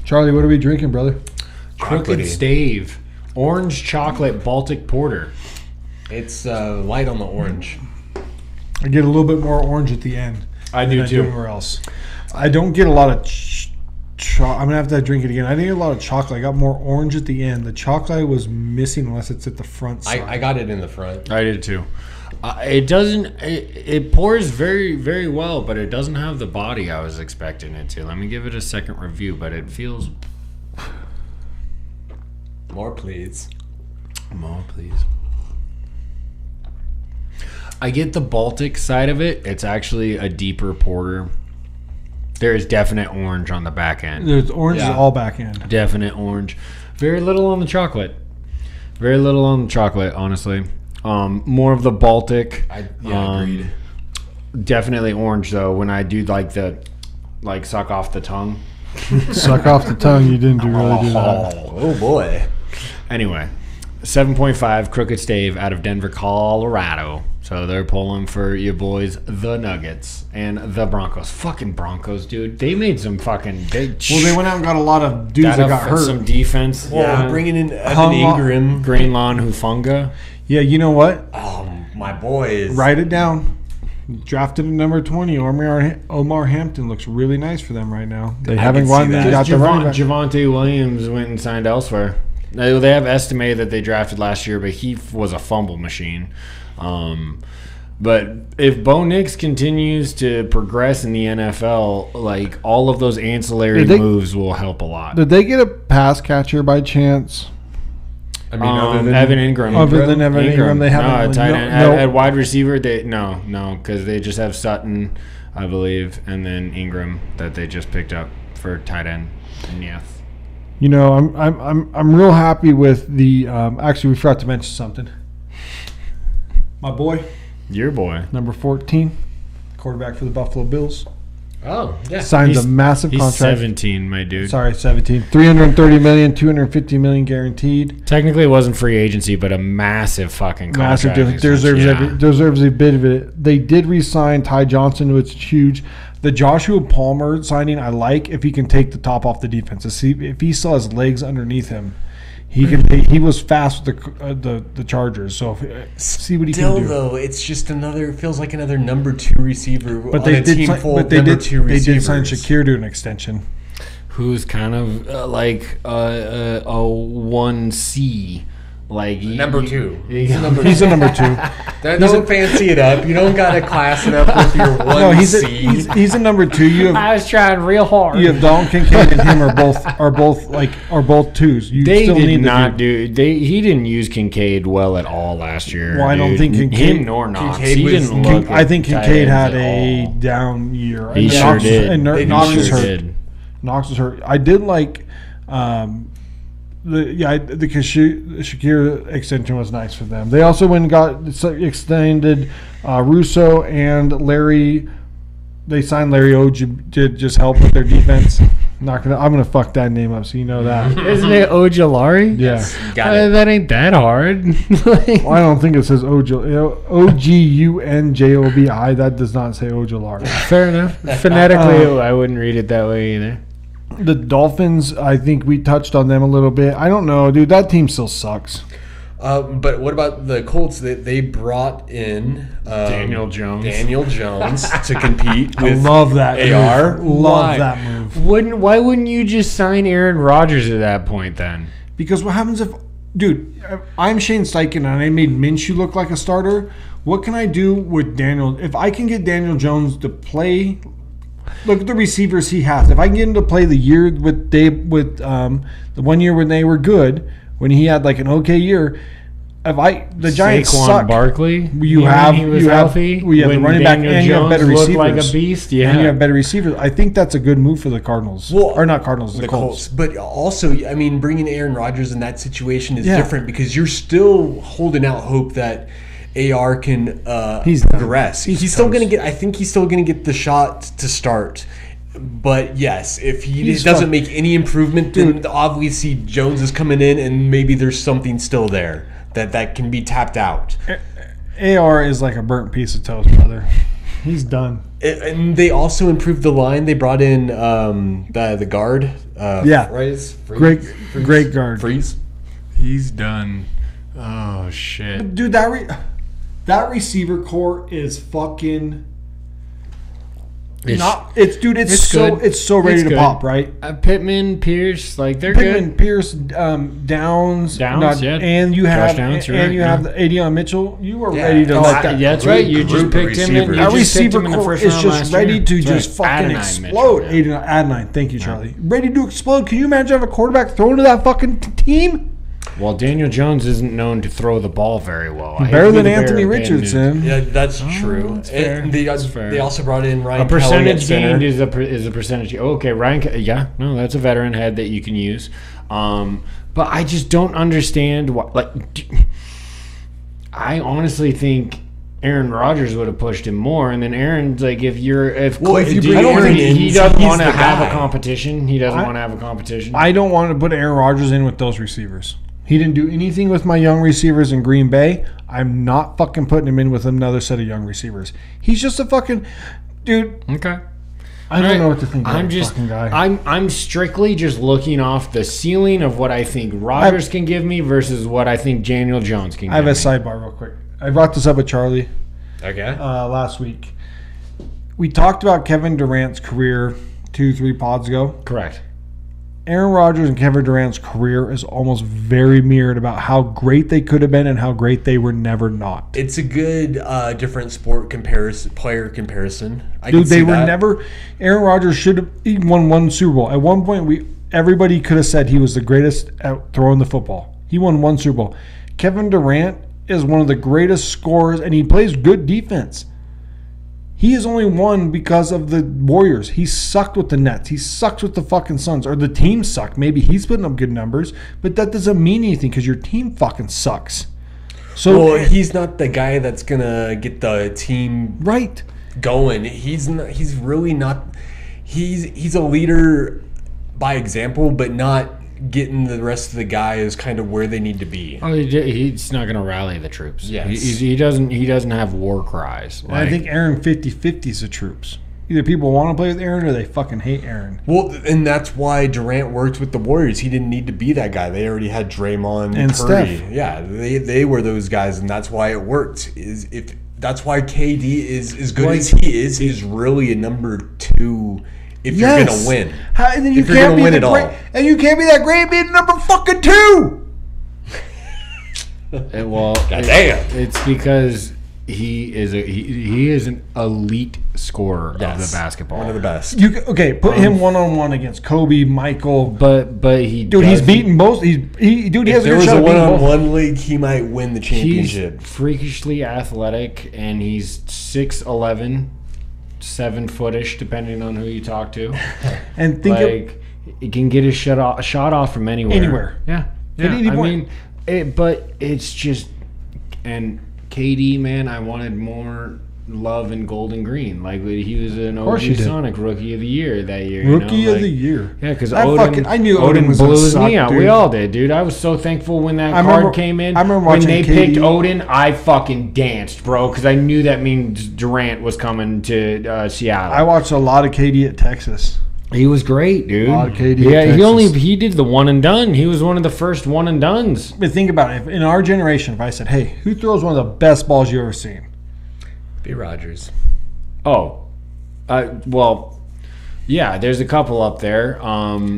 Charlie, what are we drinking, brother? Crooked Stave. Orange chocolate Baltic Porter. It's light on the orange. I get a little bit more orange at the end. I do too. Anywhere else. I don't get a lot of I'm going to have to drink it again. I didn't get a lot of chocolate. I got more orange at the end. The chocolate was missing unless it's at the front side. I got it in the front. I did too. It doesn't. It pours very, very well, but it doesn't have the body I was expecting it to. Let me give it a second review, but it feels. More, please. More, please. I get the Baltic side of it. It's actually a deeper porter. There is definite orange on the back end. There's orange is all back end. Definite orange. Very little on the chocolate. Very little on the chocolate, honestly. More of the Baltic. Agreed. Definitely orange though. When I do suck off the tongue. Suck off the tongue. You didn't really do that. Oh boy. Anyway, 7.5 Crooked Stave out of Denver, Colorado. So they're pulling for you boys, the Nuggets and the Broncos. Fucking Broncos, dude. They made some fucking big. Well, they went out and got a lot of dudes that got hurt. Some defense. Well, bringing in Evan Ingram, Greenlawn Hufanga. Yeah, you know what? My boys. Write it down. Drafted at number 20. Omar Hampton looks really nice for them right now. They haven't won. They got the running back. Javonte Williams went and signed elsewhere. They have estimated that they drafted last year, but he was a fumble machine. But if Bo Nix continues to progress in the NFL, like all of those ancillary moves will help a lot. Did they get a pass catcher by chance? I mean, other than Evan Ingram. Other than Evan Ingram, they haven't. Tight end. At wide receiver, no, because they just have Sutton, I believe, and then Ingram that they just picked up for tight end. And yes. You know, I'm real happy with the. Actually, we forgot to mention something. My boy. Your boy. Number 14, quarterback for the Buffalo Bills. Oh, yeah. Signed a massive contract. 17, my dude. Sorry, 17. $330 million, $250 million guaranteed. Technically, it wasn't free agency, but a massive fucking contract. Massive. Deserves a bit of it. They did re-sign Ty Johnson, which is huge. The Joshua Palmer signing, I like if he can take the top off the defense. If he still has legs underneath him, he can. He was fast with the Chargers, so see what he can do. Still, though, it's just feels like another number 2 receiver. But they did sign Shakir to an extension. Who's kind of like a 1C. Like number 2. He's a number 2. Don't fancy it up. You don't got to class it up with your 1C. No, he's a number 2. I was trying real hard. You have Dalton Kincaid and him are both 2s. He didn't use Kincaid well at all last year. Well, I don't think Kincaid. Him nor Knox. He didn't look. I think Kincaid had a down year. He sure did. And Knox was hurt. Knox was hurt. I did like. The Shakir extension was nice for them. They also went and got extended Russo and Larry. They signed Larry Oj to just help with their defense. I'm gonna fuck that name up, so you know that. Isn't it Ojulari? Yeah, yes, got it. That ain't that hard. Well, I don't think it says Ogunjobi. That does not say Ojulari. Fair enough. Phonetically, I wouldn't read it that way either. The Dolphins, I think we touched on them a little bit. I don't know, dude. That team still sucks. But what about the Colts? They brought in Daniel Jones to compete with love that AR. Love that move. Why wouldn't you just sign Aaron Rodgers at that point then? Because what happens if, dude, I'm Shane Steichen and I made Minshew look like a starter. What can I do with Daniel? If I can get Daniel Jones to play. Look at the receivers he has. If I can get him to play the year the 1 year when they were good, when he had like an okay year, The Giants Saquon suck. Barkley. Healthy. We have the running back, and you have better receivers. Like a beast. Yeah, and you have better receivers. I think that's a good move for the Cardinals. Or not Cardinals, the Colts. But also, I mean, bringing Aaron Rodgers in that situation is different because you're still holding out hope that AR can progress. He's still going to get. I think he's still going to get the shot to start. But yes, if he doesn't make any improvement, then obviously Jones is coming in, and maybe there's something still there that can be tapped out. AR is like a burnt piece of toast, brother. He's done. And they also improved the line. They brought in the guard. Great guard. Freeze. He's done. Oh shit, dude! That receiver core is fucking. It's so ready to pop, right? Pittman, Pierce, like they're Pittman, good. Pierce, Downs, and you have the AD Mitchell. You are ready to let that. That's right. You just picked him in. That receiver core is just ready to just fucking explode. Adonai, thank you, Charlie. Ready to explode. Can you imagine having a quarterback thrown to that fucking team? Well, Daniel Jones isn't known to throw the ball very well. Better than Anthony Richardson. Yeah, that's true. That's fair. They also brought in Ryan Kelly. A percentage gained is a percentage. Okay, that's a veteran head that you can use. But I just don't understand what. I honestly think Aaron Rodgers would have pushed him more, and then Aaron's like, if you bring Aaron in, he doesn't want to have a competition. I don't want to put Aaron Rodgers in with those receivers. He didn't do anything with my young receivers in Green Bay. I'm not fucking putting him in with another set of young receivers. He's just a fucking dude. Okay. I don't know what to think of that fucking guy. I'm strictly just looking off the ceiling of what I think Rodgers can give me versus what I think Daniel Jones can give me. I have a sidebar real quick. I brought this up with Charlie. Okay. Last week. We talked about Kevin Durant's career 2-3 pods ago. Correct. Aaron Rodgers and Kevin Durant's career is almost very mirrored about how great they could have been and how great they were never not. It's a good different sport player comparison. Aaron Rodgers should have won one Super Bowl. At one point, everybody could have said he was the greatest at throwing the football. He won one Super Bowl. Kevin Durant is one of the greatest scorers, and he plays good defense. He has only won because of the Warriors. He sucked with the Nets. He sucks with the fucking Suns. Or the team sucked. Maybe he's putting up good numbers, but that doesn't mean anything because your team fucking sucks. So he's not the guy that's going to get the team going. He's really not. He's a leader by example, but not getting the rest of the guys kind of where they need to be. Oh, he's not going to rally the troops. Yes. He doesn't have war cries. I think Aaron 50-50s the troops. Either people want to play with Aaron or they fucking hate Aaron. Well, and that's why Durant worked with the Warriors. He didn't need to be that guy. They already had Draymond and Curry. Steph. Yeah, they were those guys, and that's why it worked. That's why KD is as good as he is. He's really a number 2. If you're gonna win, and then you can't be and you can't be that great being number fucking 2. It's because he is an elite scorer of the basketball, one of the best. Put him 1-on-1 against Kobe, Michael, but he's beaten both. He has a good shot. If there was a 1-on-1 league, he might win the championship. He's freakishly athletic, and he's 6'11". 7-footish, depending on who you talk to, and he can get his shot off from anywhere. Yeah. At any point. But it's just, and KD, man, I wanted more love in gold and green. Like he was an OG Sonic Rookie of the Year that year. Rookie of the Year. Yeah, because I knew Odin blew me out. We all did, dude. I was so thankful when that card came in. I remember watching when they picked Odin. I fucking danced, bro, because I knew that means Durant was coming to Seattle. I watched a lot of KD at Texas. He was great, dude. A lot of KD. Yeah, he did the one and done. He was one of the first one and dones. But think about it. In our generation, if I said, "Hey, who throws one of the best balls you've ever seen?" Be Rodgers. Oh, well, yeah. There's a couple up there.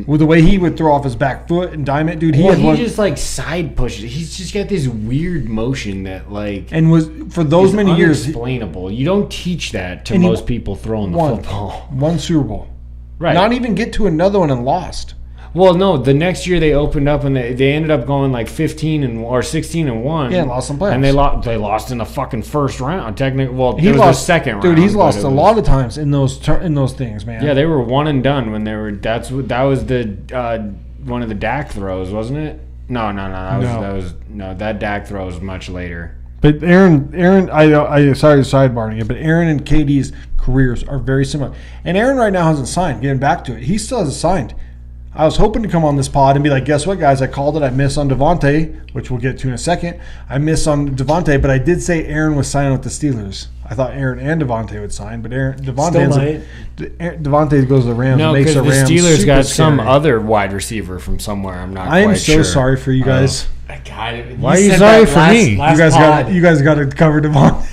With the way he would throw off his back foot and dime it, dude. He just like side pushes. He's just got this weird motion that and was for those many years unexplainable. You don't teach that to most people throwing the football. One Super Bowl. Right. Not even get to another one and lost. Well, no, the next year they opened up and they ended up going like 15 or 16-1. Yeah, lost some playoffs. And they lost in the fucking first round. Technically, well, he it was lost the second round. Dude, he's lost a lot of times in those things, man. Yeah, they were one and done when they were. That was the one of the Dak throws, wasn't it? No. That Dak throw was much later. But Aaron, I sorry to sidebarring you, but Aaron and KD's careers are very similar. And Aaron right now hasn't signed. Getting back to it, he still hasn't signed. I was hoping to come on this pod and be like, guess what, guys? I called it. I missed on Devontae, which we'll get to in a second. I missed on Devontae, but I did say Aaron was signing with the Steelers. I thought Aaron and Devontae would sign, but Devontae goes to the Rams and makes the Rams Steelers super got scary. some other wide receiver from somewhere. I'm not. I am quite so sure. sorry for you guys. Why are you sorry for me? You guys got to cover Devontae.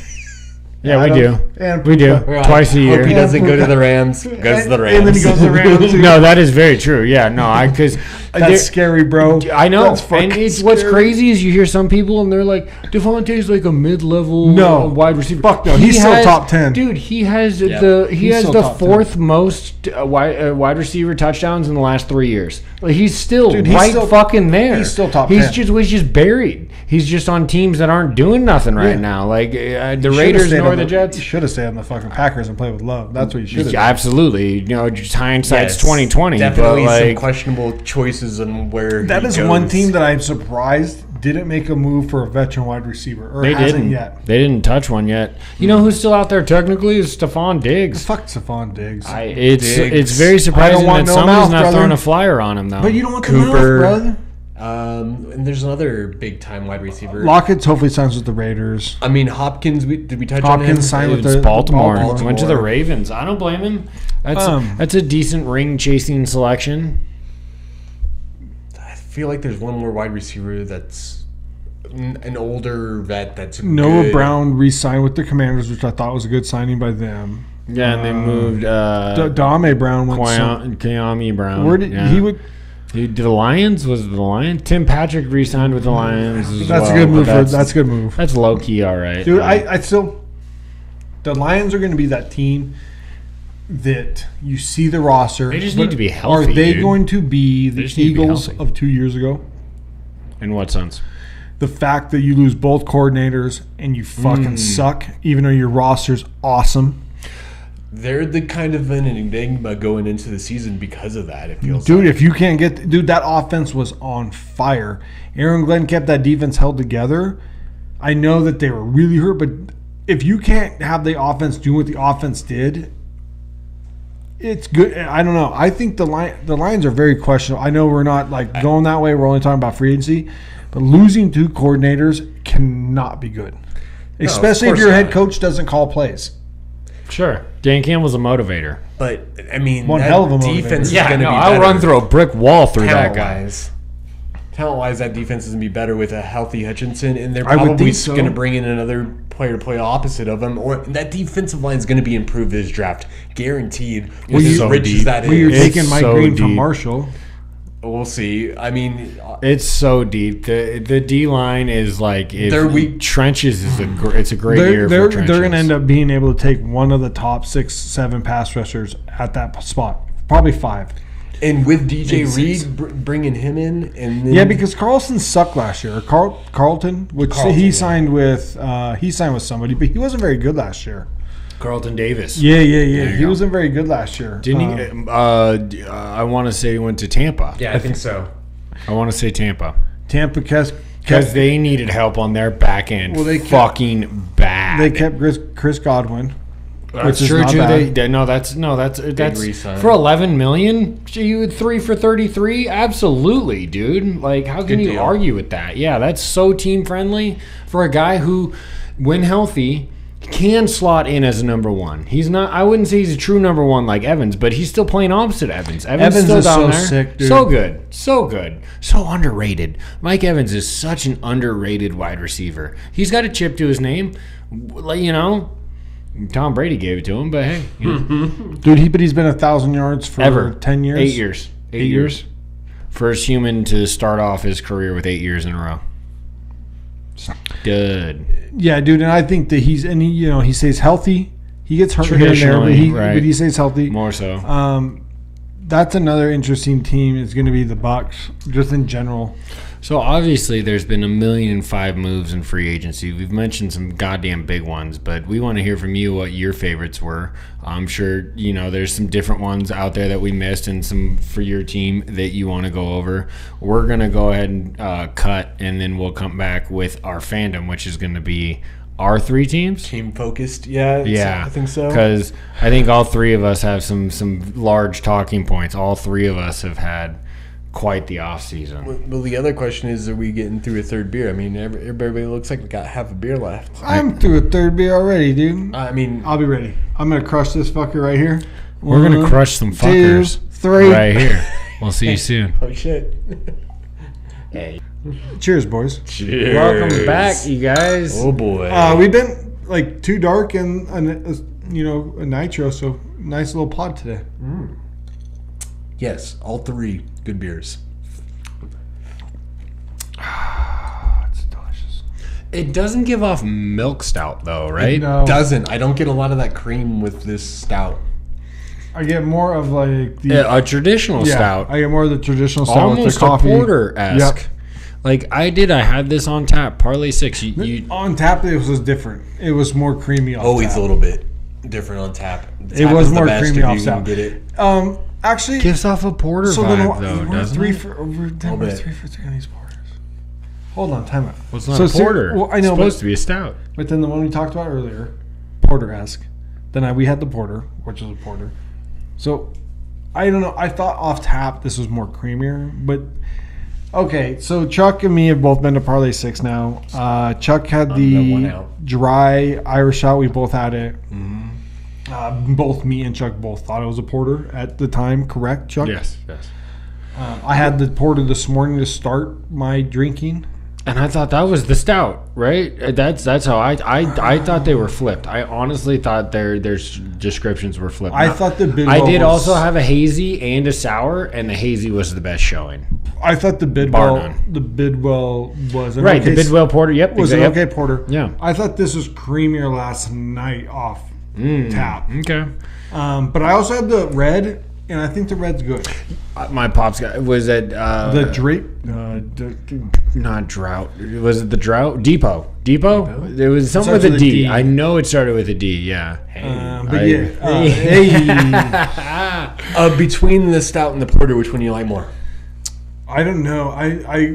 Yeah, we do. And We do. Twice a year. Hope he doesn't go to the Rams. Goes to the Rams. And then he goes to the Rams. No, that is very true. Yeah, no, because that's scary, bro. I know. That's And it's what's crazy is you hear some people and they're like, Devontae's like a mid-level wide receiver. Fuck no, he's still top 10. Dude, he has He's the still top 4th most wide receiver touchdowns in the last 3 years. Like, he's still fucking there. He's still top 10. He's just buried. He's just on teams that aren't doing nothing right now. Like the Raiders nor the Jets. He should have stayed on the fucking Packers and played with love. That's what he should have done. Absolutely. Just hindsight's 2020. Definitely but some questionable choices on where that is goes. one team that I'm surprised didn't make a move for a veteran wide receiver. Or they hasn't didn't yet. They didn't touch one yet. You know who's still out there technically is Stephon Diggs. Fuck Stephon Diggs. It's very surprising that somebody's not throwing a flyer on him though. But you don't want Cooper, the mouth, brother. And there's another big time wide receiver. Lockett's hopefully signs with the Raiders. I mean, Hopkins. Did we touch on him? Hopkins signed with It's the Baltimore. Went to the Ravens. I don't blame him. That's a decent ring chasing selection. I feel like there's one more wide receiver that's an older vet that's Noah good. Brown re-signed with the Commanders, which I thought was a good signing by them. Yeah, and they moved Dame Brown went Kayami Brown. Where did he would? Did the Lions? Was it the Lions? Tim Patrick re-signed with the Lions. That's a good move. That's a good move. That's low key, all right, dude. I still. The Lions are going to be that team that you see the roster. They just need to be healthy. Are they going to be the Eagles of 2 years ago? In what sense? The fact that you lose both coordinators and you fucking suck, even though your roster's awesome. They're the kind of an enigma going into the season because of that. It feels dude, if you can't get that offense was on fire. Aaron Glenn kept that defense held together. I know that they were really hurt, but if you can't have the offense do what the offense did, it's good. I don't know. I think the Lions are very questionable. I know we're not like going that way. We're only talking about free agency, but losing 2 coordinators cannot be good, especially if your head coach doesn't call plays. Sure. Dan Campbell's a motivator. But, I mean, one hell of a defense motivator. is going to be better. I'll run through a brick wall through that guy. Talent-wise, that defense is going to be better with a healthy Hutchinson, and they're probably going to bring in another player to play opposite of him. Or that defensive line is going to be improved this draft. Guaranteed. As rich as that is. You're taking Mike Green from Marshall. We'll see. I mean, it's so deep. The D line is like they're weak. Trenches is it's a great year for trenches. They're going to end up being able to take one of the top 6-7 pass rushers at that spot, probably 5. And with DJ Reed bringing him in, and then because Carlson sucked last year. Carlton, he signed with somebody, but he wasn't very good last year. Carlton Davis. Yeah. He wasn't very good last year. Didn't he? I want to say he went to Tampa. Yeah, I think so. I want to say Tampa. Tampa because they needed help on their back end. Well, they fucking bad. They kept Chris Godwin. That's true too. That's for $11 million. You would 3 for 33. Absolutely, dude. Like, how can you argue with that? Yeah, that's so team friendly for a guy who, when healthy, can slot in as a number 1. He's not. I wouldn't say he's a true number 1 like Evans, but he's still playing opposite Evans. Evans still is down so there. Sick, dude. So good, so underrated. Mike Evans is such an underrated wide receiver. He's got a chip to his name, Tom Brady gave it to him, but hey, dude, he's been 1,000 yards for 10 years. 8 years. 8 years. First human to start off his career with 8 years in a row. Good. Yeah, dude, and I think that he stays healthy. He gets hurt here and there, but he stays healthy. More so. That's another interesting team. Is going to be the Bucks, just in general. So obviously there's been 1,000,005 moves in free agency. We've mentioned some goddamn big ones, but we want to hear from you what your favorites were. I'm sure, there's some different ones out there that we missed and some for your team that you want to go over. We're going to go ahead and cut, and then we'll come back with our fandom, which is going to be our 3 teams. Team focused. Yeah, I think so. Because I think all 3 of us have some large talking points. All 3 of us have had quite the off season. Well, the other question is, are we getting through a third beer? I mean, everybody looks like we got half a beer left. I'm through a third beer already, dude. I mean, I'll be ready. I'm gonna crush this fucker right here. We're gonna crush some fuckers. 2, 3. Right here. We'll see you soon. Oh shit. Hey. Cheers, boys. Cheers. Welcome back, you guys. Oh boy. We've been like too dark and a nitro, so nice little pod today. Yes, all 3 good beers. It's delicious. It doesn't give off milk stout though, right? No. Doesn't. I don't get a lot of that cream with this stout. I get more of like a traditional stout. I get more of the traditional stout Almost with the coffee. a porter-esque. Yep. Like I had this on tap, Parlay 6. On tap, it was different. It was more creamy off Always tap. a little bit different on tap. It was more creamy off tap. Get it. Actually, gives off a porter vibe though, doesn't it? 3 for 3 on these porters. Hold on, time out. Well, it's not a porter. I know, it's supposed to be a stout. But then the one we talked about earlier, porter-esque. Then we had the porter, which is a porter. So, I don't know. I thought off tap this was more creamier, but okay. So Chuck and me have both been to Parlay 6 now. Chuck had the dry Irish stout. We both had it. Mm-hmm. Both me and Chuck both thought it was a porter at the time. Correct, Chuck? Yes. I had the porter this morning to start my drinking. And I thought that was the stout, right? That's how I thought they were flipped. I honestly thought their descriptions were flipped. I thought the Bidwell I did also have a hazy and a sour, and the hazy was the best showing. I thought the Bidwell was an right. The Bidwell porter, yep, was an okay porter. Yeah, I thought this was creamier last night off tap. Okay, but I also had the red, and I think the red's good. My pops guy was at the drape. Not drought. Was it the drought? Depot. There was something with a D. I know it started with a D. Yeah. Between the stout and the porter, which one do you like more? I don't know.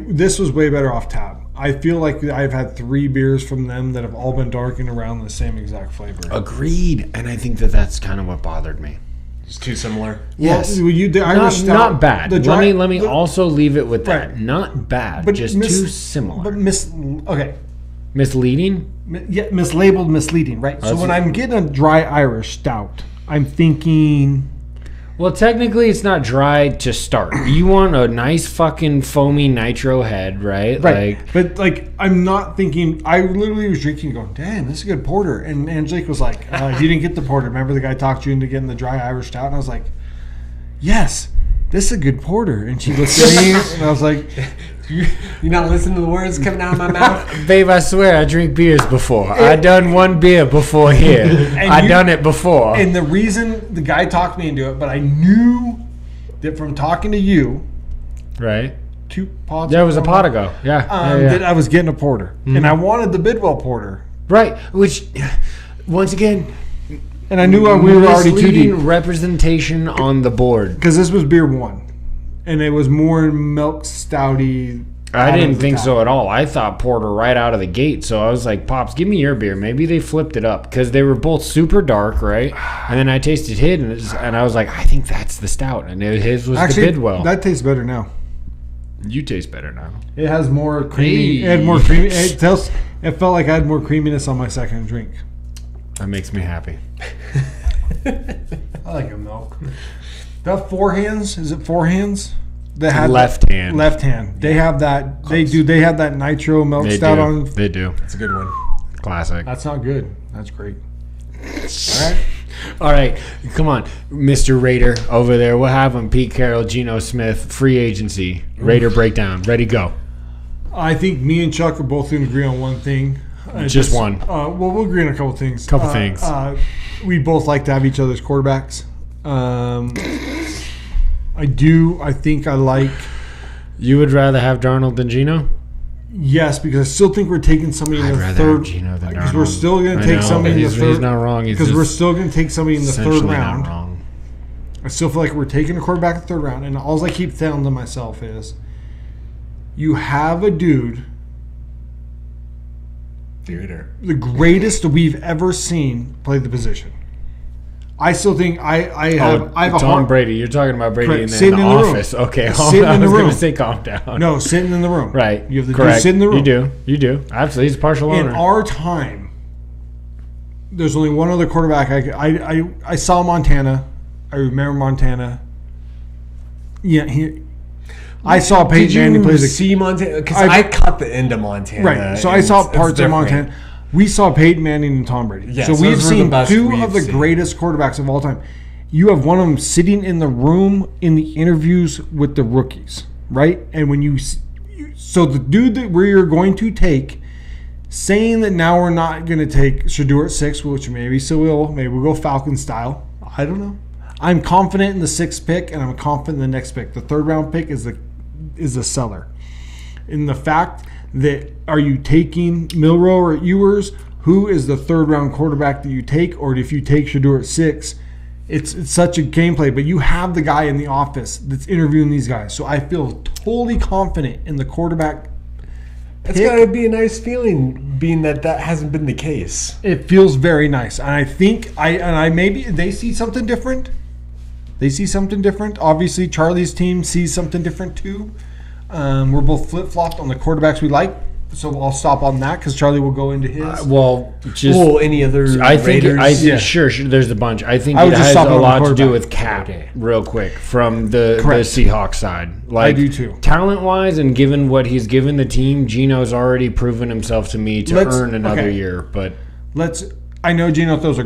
This was way better off tap. I feel like I've had 3 beers from them that have all been dark and around the same exact flavor. Agreed. And I think that's kind of what bothered me. It's too similar. Yes. Well, the Irish stout, not bad. Let me also leave it with that. Right. Not bad, but just too similar. But misleading? Yeah, mislabeled, misleading, right? So when I'm getting a dry Irish stout, I'm thinking... Well, technically, it's not dry to start. You want a nice fucking foamy nitro head, right? Right. But I'm not thinking. I literally was drinking, going, "Damn, this is a good porter." And Angelique was like, "You didn't get the porter. Remember the guy talked you into getting the dry Irish stout?" And I was like, "Yes, this is a good porter." And she looked at me, and I was like, "You're not listening to the words coming out of my mouth, babe. I swear, I drink beers before. I done one beer before here. I done it before." And the reason the guy talked me into it, but I knew that from talking to you, right? 2 pods. There was a pot ago. Yeah. That I was getting a porter, and I wanted the Bidwell porter, right? Which, once again. And I knew we were already too deep. Representation on the board. Because this was beer 1. And it was more milk stouty. I didn't think so at all. I thought porter right out of the gate. So I was like, Pops, give me your beer. Maybe they flipped it up. Because they were both super dark, right? And then I tasted his, and I was like, I think that's the stout. And his was the Bidwell. That tastes better now. You taste better now. It has more creamy. Hey. It had more creamy. It felt like I had more creaminess on my second drink. That makes me happy. I like a milk. That 4 hands, is it 4 hands? They have left hand. Left hand. They have that. Close. They have that nitro milk stout on. They do. That's a good one. Classic. That's not good. That's great. All right. Come on, Mr. Raider over there. What happened? Pete Carroll, Geno Smith, free agency, Raider breakdown. Ready, go. I think me and Chuck are both going to agree on one thing. Just one. Well, we'll agree on a couple things. Things. We both like to have each other's quarterbacks. I do. I think I like. You would rather have Darnold than Geno? Yes, because I still think we're taking somebody in the third. Because we're still going to take somebody in the third. He's not wrong. Because we're still going to take somebody in the third round. Not wrong. I still feel like we're taking a quarterback in the third round, and all I keep telling to myself is, you have a dude, the greatest we've ever seen play the position. I still think I have Tom Brady. You're talking about Brady in the office. Okay, sitting in the room. I was going to say calm down. No, sitting in the room. Right. You have the Correct. dude sitting in the room. You do. Absolutely. He's a partial owner. In our time, there's only one other quarterback. I saw Montana. I remember Montana. Yeah, I saw Peyton Manning play. See Montana? Because I caught the end of Montana. Right. So I saw parts of Montana. We saw Peyton Manning and Tom Brady. Yes, so we've seen two of the greatest quarterbacks of all time. You have one of them sitting in the room in the interviews with the rookies, right? And when so the dude that we're going to take, saying that now we're not going to take Shedeur at 6, which maybe still will. Maybe we'll go Falcon style. I don't know. I'm confident in the 6th pick, and I'm confident in the next pick. The 3rd round pick is the seller. In the fact that, are you taking Milroe or Ewers? Who is the 3rd round quarterback that you take? Or if you take Shedeur at 6, it's such a gameplay. But you have the guy in the office that's interviewing these guys. So I feel totally confident in the quarterback. It's got to be a nice feeling, being that hasn't been the case. It feels very nice. And I think maybe they see something different. They see something different. Obviously, Charlie's team sees something different too. We're both flip-flopped on the quarterbacks we like, so I'll stop on that because Charlie will go into his. Any other Raiders? Sure, there's a bunch. I think it has a lot to do with Cap, real quick, from the Seahawks side. Like, I do too. Talent-wise, and given what he's given the team, Geno's already proven himself to me to earn another year. But I know Geno has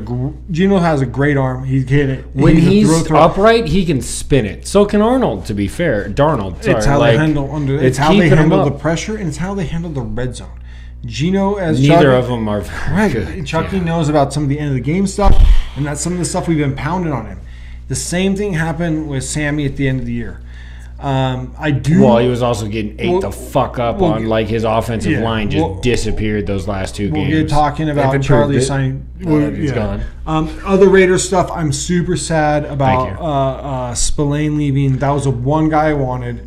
a great arm. He hit it. When he's upright, he can spin it. So can Arnold, to be fair. Darnold. Sorry. It's how they handle it's how they handle the pressure, and it's how they handle the red zone. Geno, neither of them are very good. Chucky knows about some of the end of the game stuff, and that's some of the stuff we've been pounding on him. The same thing happened with Sammy at the end of the year. Well, he was also getting ate the fuck up on, like, his offensive line just disappeared those last 2 games. We're talking about Charlie signing. He's gone. Other Raiders stuff, I'm super sad about Spillane leaving. That was the one guy I wanted.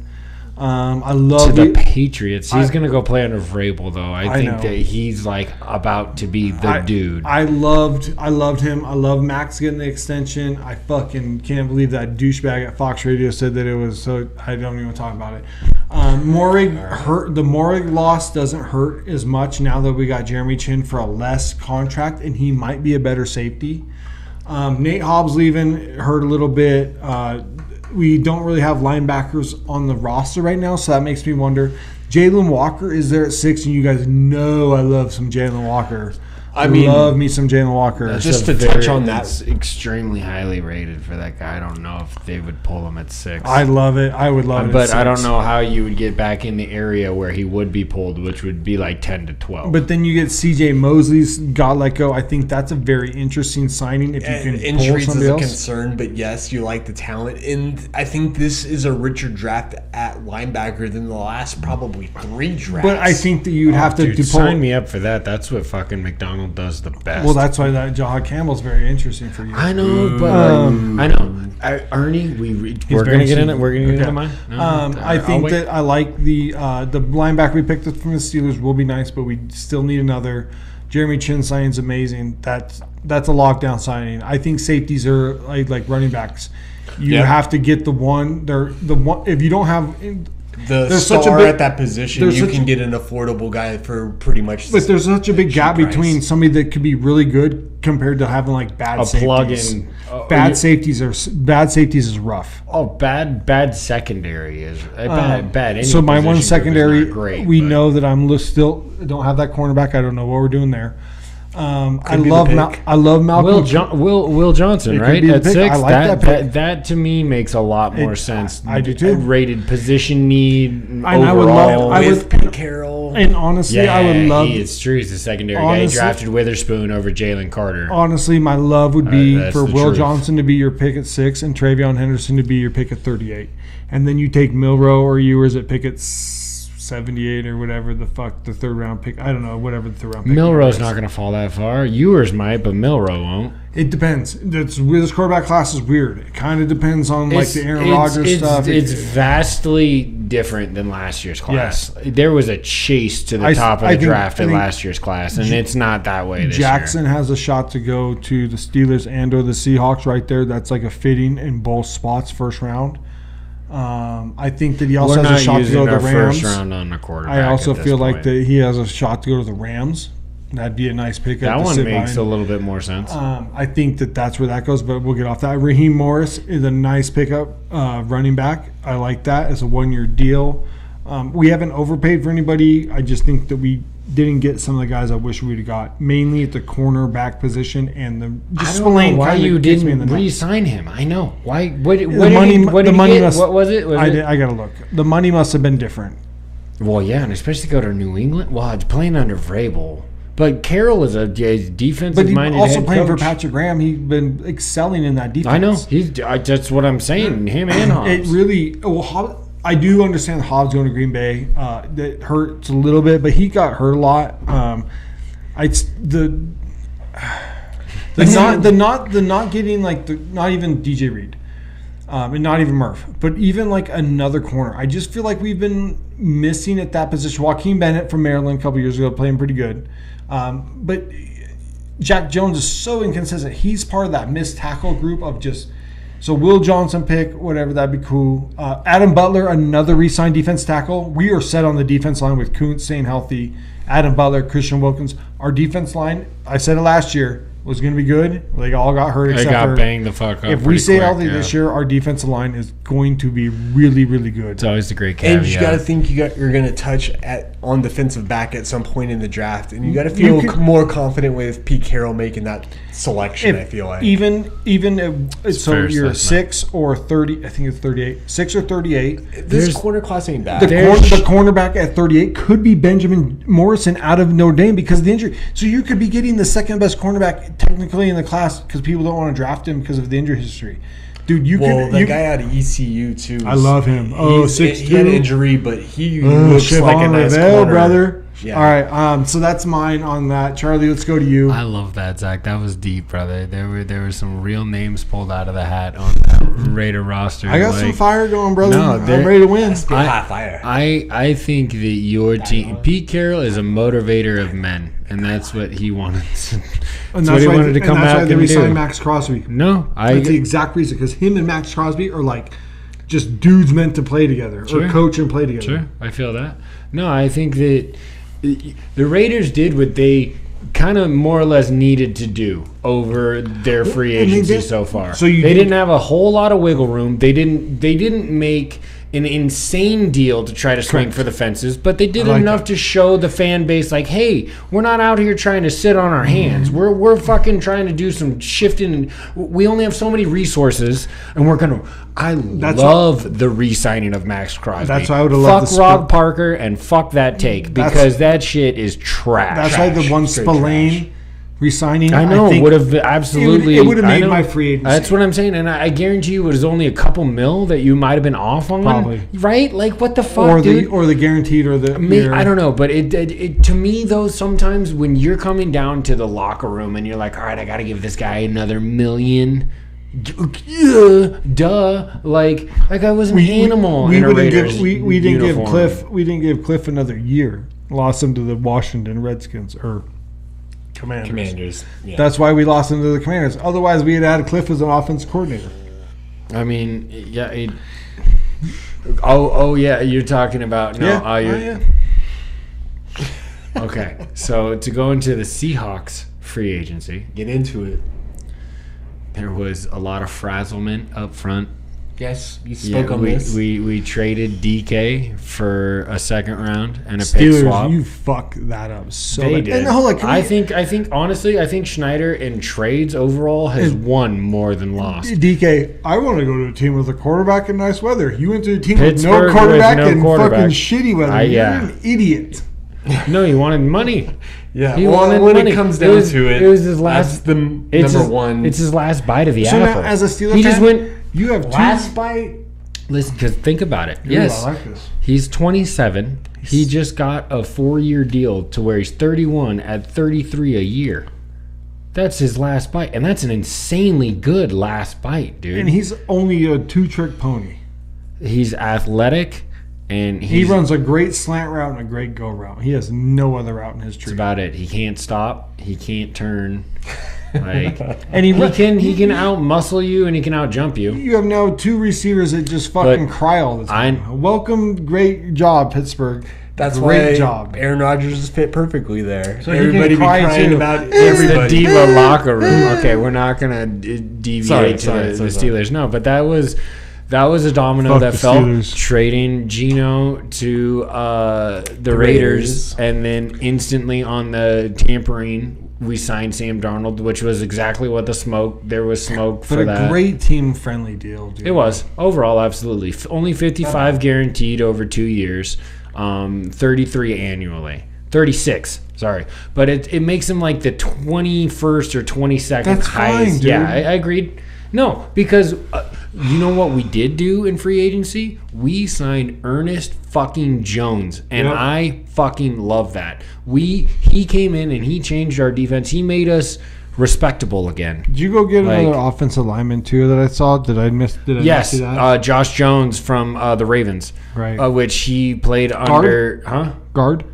I love the Patriots. He's going to go play under Vrabel, though. I think that he's like about to be the dude. I loved him. I love Max getting the extension. I fucking can't believe that douchebag at Fox Radio said that it was so. I don't even want to talk about it. Morig hurt. The Morig loss doesn't hurt as much now that we got Jeremy Chin for a less contract, and he might be a better safety. Nate Hobbs leaving hurt a little bit. We don't really have linebackers on the roster right now, so that makes me wonder. Jalen Walker is there at 6, and you guys know I love some Jalen Walker. I love me some Jalen Walker. Just to touch on that, it's extremely highly rated for that guy. I don't know if they would pull him at 6. I love it. I would love it. But I don't know how you would get back in the area where he would be pulled, which would be like 10 to 12. But then you get C.J. Mosley's got let go. I think that's a very interesting signing if you can injuries pull somebody else. Is a concern, but yes, you like the talent. And I think this is a richer draft at linebacker than the last probably 3 drafts. But I think that you'd have to sign me up for that. That's what fucking McDonald does the best. Well, that's why that Jahad Campbell's very interesting for you. I know, but I know. Ernie, we're gonna get in it. We're gonna get into mine. I think that I like the linebacker we picked up from the Steelers will be nice, but we still need another. Jeremy Chin signing's amazing. That's a lockdown signing. I think safeties are like running backs. You have to get the one. If you don't have. There's star at that position, you can get an affordable guy for pretty much. But there's such a big gap between somebody that could be really good compared to having like bad safeties. Bad safeties is rough. Oh, bad secondary is bad. So my one secondary, we know that I'm still don't have that cornerback. I don't know what we're doing there. I love Malcolm. Will Johnson, right? At 6. I like that to me makes a lot more sense. I do too. Rated position need And overall. I would Pete Carroll. And honestly, I would love. It's true. He's a secondary guy. He drafted Witherspoon over Jalen Carter. Honestly, my love would be for Will truth. Johnson to be your pick at 6 and Travion Henderson to be your pick at 38. And then you take Milroe or Ewers at pick at 78 or whatever the fuck the third round pick. I don't know, whatever the third round pick. Milroe's not going to fall that far. Ewers might, but Milroe won't. It depends. This quarterback class is weird. It kind of depends on the Aaron Rodgers stuff. It's vastly different than last year's class. Yeah. There was a chase to the top of the draft in last year's class, and it's not that way this Jackson year. has a shot to go to the Steelers and or the Seahawks right there. That's like a fitting in both spots first round. I think that he also has a shot to go to the Rams. First round on the quarterback. I also feel like that he has a shot to go to the Rams. That'd be a nice pickup. That one makes a little bit more sense. I think that's where that goes, but we'll get off that. Raheem Morris is a nice pickup, running back. I like that as a 1-year deal. We haven't overpaid for anybody. I just think that we didn't get some of the guys I wish we'd have got, mainly at the cornerback position and the. Just I don't know why you didn't re-sign him. I know why. What did he get? What was it? I gotta look. The money must have been different. Well, yeah, and especially go to New England. Well, it's playing under Vrabel. But Carroll is a defensive-minded head also playing coach. for Patrick Graham. He's been excelling in that defense. I know. That's what I'm saying. Him and Hobbs. It really. Well, I do understand Hobbs going to Green Bay. That hurts a little bit, but he got hurt a lot. Not getting not even DJ Reed, and not even Murph, but even like another corner. I just feel like we've been missing at that position. Joaquin Bennett from Maryland a couple years ago playing pretty good. But Jack Jones is so inconsistent. He's part of that missed tackle group of just so Will Johnson pick, whatever, that'd be cool. Adam Butler, another re-signed defense tackle. We are set on the defense line with Kuntz staying healthy. Adam Butler, Christian Wilkins. Our defense line, I said it last year, was going to be good. They all got hurt except for banged the fuck up. If we stay healthy this year, our defensive line is going to be really, really good. It's always the great caveat. And you got to think you're going to touch on defensive back at some point in the draft, and you got to feel more confident with Pete Carroll making that selection. I feel like so you're 6 or 30. I think it's 38. 6 or 38. This corner class ain't bad. The cornerback at 38 could be Benjamin Morrison out of Notre Dame because of the injury. So you could be getting the second best cornerback technically in the class because people don't want to draft him because of the injury history. Dude, the guy out of ECU too. I love him. 6'2". He had an injury, but he looks like a nice corner, brother. Yeah. All right, so that's mine on that. Charlie, let's go to you. I love that, Zach. That was deep, brother. There were some real names pulled out of the hat on that Raider roster. I got some fire going, brother. No, I'm ready to win. Hot fire. I think that your team, Pete Carroll, is a motivator of men, and that's what he wanted. That's what he wanted to come back and do. That's why they re-signed Max Crosby. No, that's the exact reason because him and Max Crosby are like just dudes meant to play together or coach and play together. Sure, I feel that. No, I think that the Raiders did what they kind of more or less needed to do over their free agency so far. So they didn't have a whole lot of wiggle room. They didn't make an insane deal to try to swing for the fences, but they did enough to show the fan base like, hey, we're not out here trying to sit on our hands. We're fucking trying to do some shifting. We only have so many resources, and we're gonna. I love the re-signing of Max Crosby. That's why I would have loved. Fuck Rob Parker and fuck that take because that shit is trash. That's why the one Spillane resigning. I know would have absolutely. It would have made my free agency. That's what I'm saying, and I guarantee you, it was only a couple mil that you might have been off on. Probably right? Like what the fuck, dude? Or the guaranteed, or the. I don't know, but it to me though, sometimes when you're coming down to the locker room and you're like, all right, I got to give this guy another $1 million. Duh! Like I was an animal. We didn't give Cliff another year. Lost him to the Washington Redskins or. Commanders. Yeah. That's why we lost him to the Commanders. Otherwise, we had had Cliff as an offense coordinator. I mean, yeah. Yeah. You're talking about yeah. Okay, so to go into the Seahawks free agency, get into it. There was a lot of frazzlement up front. Yes, you spoke on this. We traded DK for a second round and a Steelers, pick swap. You fucked that up so They bad. did. And hold on, I think honestly, I think Schneider in trades overall has won more than lost. DK, I want to go to a team with a quarterback in nice weather. You went to a team Pittsburgh with no quarterback with no and quarterback. fucking shitty weather. You're an idiot. No, he wanted money. Yeah, he wanted when money. It comes down to it, it was his last. That's the number one. It's his last bite of the So apple. now, as a Steelers he fan, just went. You have last bite. Listen, because think about it. Ooh, Yes, I like this. he's 27. He just got a 4-year deal to where he's 31 at 33 a year. That's his last bite, and that's an insanely good last bite, dude. And he's only a 2-trick pony. He's athletic, and He runs a great slant route and a great go route. He has no other route in his tree. That's about it. He can't stop. He can't turn. Like, and he can out muscle you and he can out jump you. You have now 2 receivers that just fucking cry all the time. Welcome, great job, Pittsburgh. That's great why job. Aaron Rodgers is fit perfectly there. So everybody be crying about everybody. The diva locker room. Okay, we're not gonna deviate to the Steelers. No, but that was a domino that fell, Steelers. trading Geno to the Raiders, and then instantly on the tampering, we signed Sam Darnold, which was exactly what there was smoke for that. But a great team-friendly deal, dude. It was. Overall, absolutely. Only 55 guaranteed over 2 years, 33 annually. 36, sorry. But it makes him like the 21st or 22nd That's highest. fine, dude. Yeah, I agreed. No, because you know what we did do in free agency? We signed Ernest fucking Jones, and I fucking love that. He came in and he changed our defense. He made us respectable again. Did you go get another offensive lineman too that I saw? Did I miss? Yes, miss that? Josh Jones from the Ravens, right? Which he played under, guard.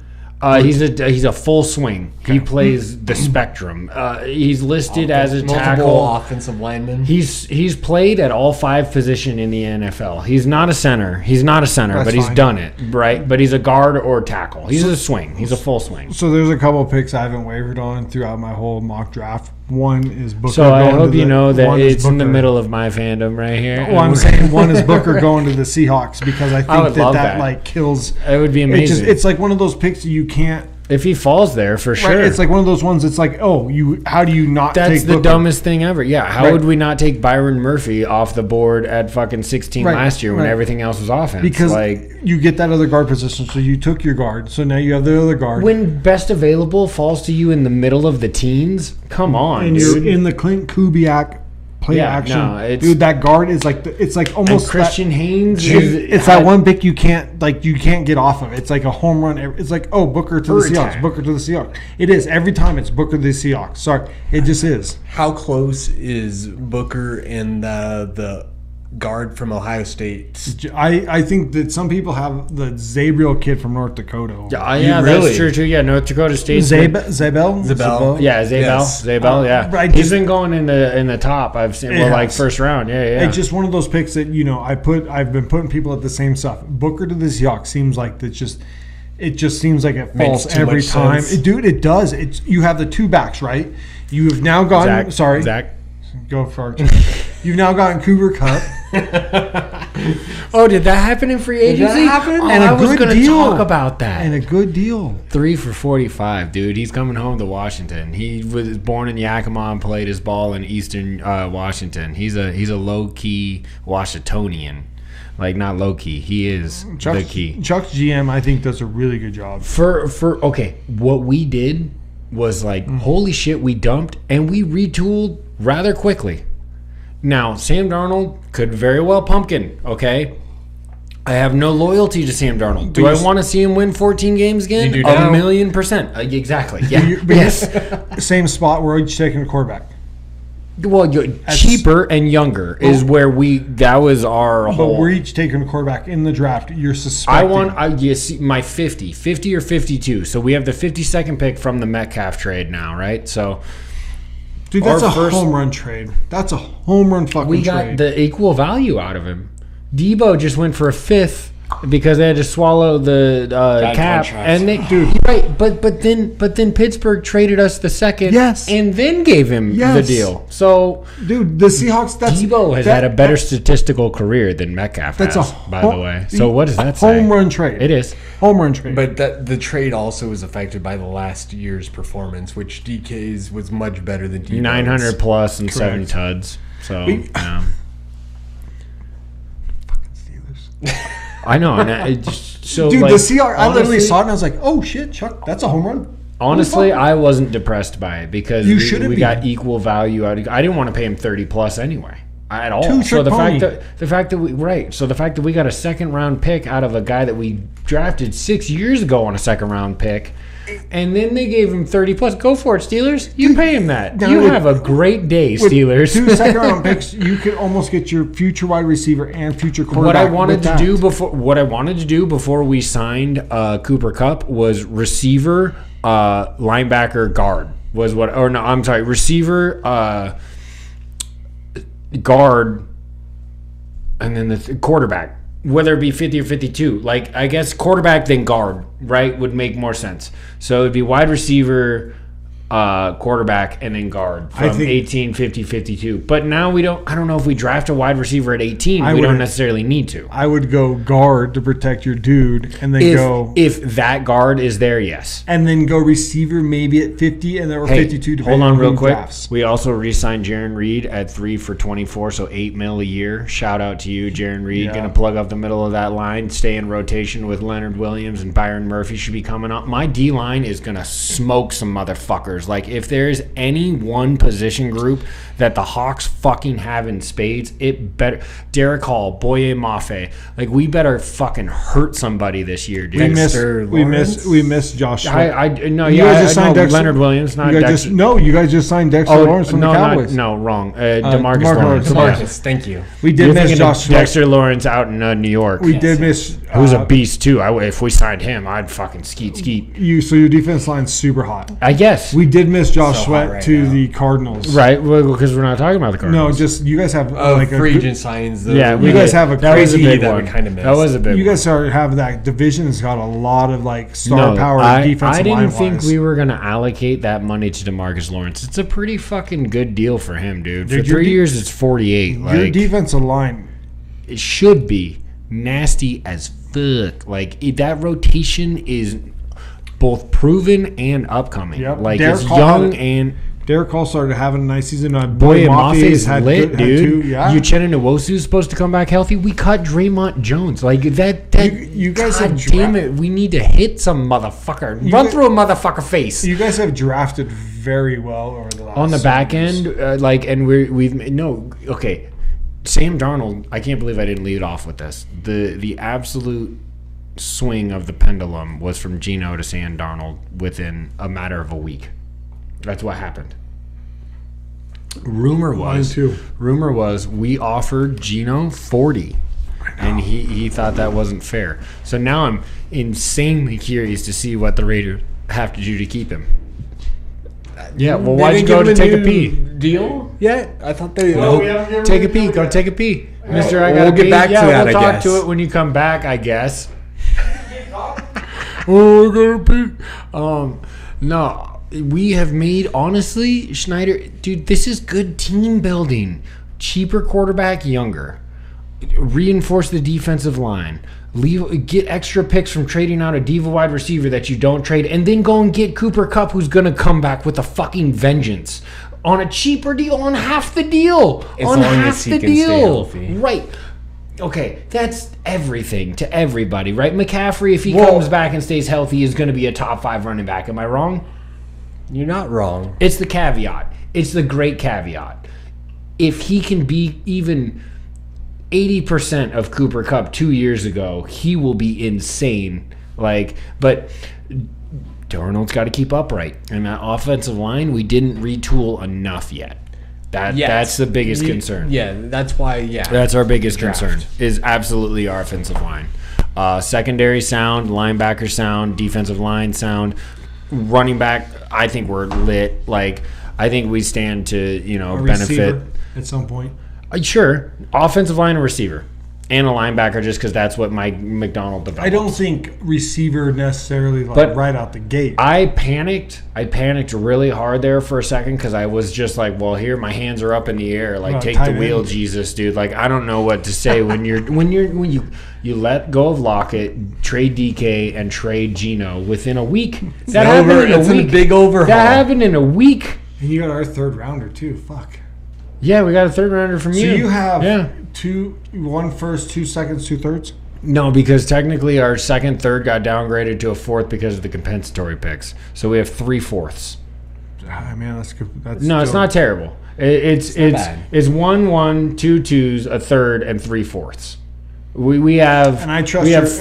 He's a full swing. Okay. He plays the spectrum. He's listed as a tackle, offensive lineman. He's played at all 5 positions in the NFL. He's not a center. That's but he's fine. done it, right? But he's a guard or tackle. He's a swing. He's a full swing. So there's a couple of picks I haven't wavered on throughout my whole mock draft. One is Booker. So I hope you know that it's in the middle of my fandom right here. Well, I'm saying one is Booker going to the Seahawks because I think that like kills. It would be amazing. It's like one of those picks that you can't. If he falls there, for sure. Right, it's like one of those ones that's like, how do you not That's take the Booker? dumbest thing ever. Yeah, how would we not take Byron Murphy off the board at fucking 16 last year when everything else was offense? Because you get that other guard position, so you took your guard, so now you have the other guard. When best available falls to you in the middle of the teens, come on, and dude. you're in the Clint Kubiak play action. No, dude, that guard is like it's like almost and Christian Haynes. It's that one pick you can't get off of. It's like a home run. It's like Booker to the Seahawks. Booker to the Seahawks. It is every time. It's Booker to the Seahawks. Sorry, it just is. How close is Booker and the guard from Ohio State? I think that some people have the Zabriel kid from North Dakota. Yeah, that's true too. Yeah, North Dakota State. Zabel. Yeah, Zabel. Yeah, he's been going in the top. I've seen first round. Yeah. It's just one of those picks that I've been putting people at the same stuff. Booker to the Seahawks seems like it just seems like it falls every time. Dude, it does. You have the 2 backs, right? You have now gotten Zach. Go for it. You've now gotten Cooper Cupp. Oh, did that happen in free agency? Did that happen? And I a was good going to deal. talk about that. And a good deal. 3 for 45, dude. He's coming home to Washington. He was born in Yakima and played his ball in Eastern Washington. He's a low key Washingtonian. Like, not low key. He is the key. Chuck's GM, I think, does a really good job. What we did was holy shit, we dumped and we retooled rather quickly. Now, Sam Darnold could very well pumpkin, okay? I have no loyalty to Sam Darnold. Do I want to see him win 14 games again? You do now. 1,000,000%. Exactly. Yeah. Yes. Same spot where each taking a quarterback. Well, cheaper and younger is where that was our whole. But we're each taking a quarterback in the draft. You're suspecting. My 50 or 52. So we have the 52nd pick from the Metcalf trade now, right? So, dude, that's a home run trade. That's a home run fucking trade. We got the equal value out of him. Debo just went for a 5th because they had to swallow the cap, and they right. But then Pittsburgh traded us the second, and then gave him the deal. So, dude, the Seahawks. Debo has had a better statistical career than Metcalf has, by the way. So what does that say? Home run trade. It is home run trade. But the trade also was affected by the last year's performance, which DK's was much better than Debo's. 900 plus and 7 tuds. So fucking Steelers. I know. And so, dude, like, the Seahawks. I literally saw it and I was like, "Oh shit, Chuck, that's a home run." Honestly, I wasn't depressed by it because we got equal value out. I didn't want to pay him 30 plus anyway at all. So the fact that we got a second round pick out of a guy that we drafted 6 years ago on a second round pick. And then they gave him 30 plus. Go for it, Steelers. You pay him that. You have a great day, Steelers. 2 second round picks, you could almost get your future wide receiver and future quarterback. What I wanted to do before we signed Cooper Cupp was receiver, linebacker, guard. Receiver, guard, and then the quarterback. Whether it be 50 or 52, like I guess quarterback then guard, right, would make more sense. So it'd be wide receiver, quarterback, and then guard from 18, 50, 52. But now I don't know if we draft a wide receiver at 18, we don't necessarily need to. I would go guard to protect your dude, and then if that guard is there, yes. And then go receiver maybe at 50 and then or 52. Hold on real quick. We also re-signed Jaron Reed at 3 for $24, so $8 million a year. Shout out to you, Jaron Reed. Gonna plug up the middle of that line, stay in rotation with Leonard Williams, and Byron Murphy should be coming up. My D line is gonna smoke some motherfuckers. Like, if there's any one position group that the Hawks fucking have in spades, it better. Derek Hall, Boye Mafe. Like, we better fucking hurt somebody this year, dude. We miss Josh Sweat. Leonard Williams, not Dexter. You guys just signed Dexter Lawrence from the Cowboys. Wrong. DeMarcus Lawrence. DeMarcus, thank you. We did miss Josh Sweat. Dexter Lawrence out in New York. We did miss. Who's a beast, too. If we signed him, I'd fucking skeet. So your defense line's super hot. I guess. We did miss Josh Sweat to the Cardinals. Right, because we're not talking about the Cardinals. No, just you guys have free agent signs. You guys have a crazy that we kind of missed. That was a big one. You guys have that division's got a lot of like star power defensive line. I didn't think we were going to allocate that money to DeMarcus Lawrence. It's a pretty fucking good deal for him, dude. For 3 years, it's 48. Your defensive line, it should be nasty as fuck. Like, that rotation is both proven and upcoming. Yep. Like, Derek it's young and Derek Hall started having a nice season. Boy, Maffe's lit, dude. Uchenna Nwosu's supposed to come back healthy. We cut Draymond Jones. Like, that you guys God damn it. We need to hit some motherfucker. Run through a motherfucker face. You guys have drafted very well over the last on the back end, okay. Sam Darnold, I can't believe I didn't lead off with this. The absolute swing of the pendulum was from Geno to Sam Darnold within a matter of a week. That's what happened. Rumor was we offered Geno 40, and he thought that wasn't fair. So now I'm insanely curious to see what the Raiders have to do to keep him. Yeah, well, why'd you go to take a pee? Deal yet? I thought they. Take a pee. Go take a pee, Mister. We'll get back to that. We'll talk to it when you come back, I guess. Oh, I gotta pee. No. We have made, honestly, Schneider, dude, this is good team building. Cheaper quarterback, younger. Reinforce the defensive line. Get extra picks from trading out a diva wide receiver that you don't trade, and then go and get Cooper Cupp, who's going to come back with a fucking vengeance. On a cheaper deal, on half the deal. On half the deal. Right. Okay, that's everything to everybody, right? McCaffrey, if he comes back and stays healthy, is going to be a top 5 running back. Am I wrong? You're not wrong. It's the caveat. It's the great caveat. If he can be even 80% of Cooper Cupp 2 years ago, he will be insane. But Darnold's got to keep upright. And that offensive line, we didn't retool enough yet. That's the biggest concern. Yeah, that's why, That's our biggest concern, is absolutely our offensive line. Secondary sound, linebacker sound, defensive line sound. Running back, I think we're lit. I think we stand to, benefit at some point. Sure, offensive line and receiver. and a linebacker just because that's what Mike McDonald developed. I don't think receiver necessarily right out the gate. I panicked really hard there for a second because I was just like, well, here my hands are up in the air, like take the wheel, Jesus, dude. Like I don't know what to say when you let go of Lockett, trade DK, and trade Geno within a week. That happened in a week. A big overhaul. That happened in a week. And you got our third rounder too. Fuck. Yeah, we got a third rounder from you. So you have 1 first, 2 seconds, 2 thirds? No, because technically our second, third got downgraded to a fourth because of the compensatory picks. So we have 3 fourths. Man, that's good. It's not terrible. It's 1 1, 2 2s, a third, and 3 fourths. We have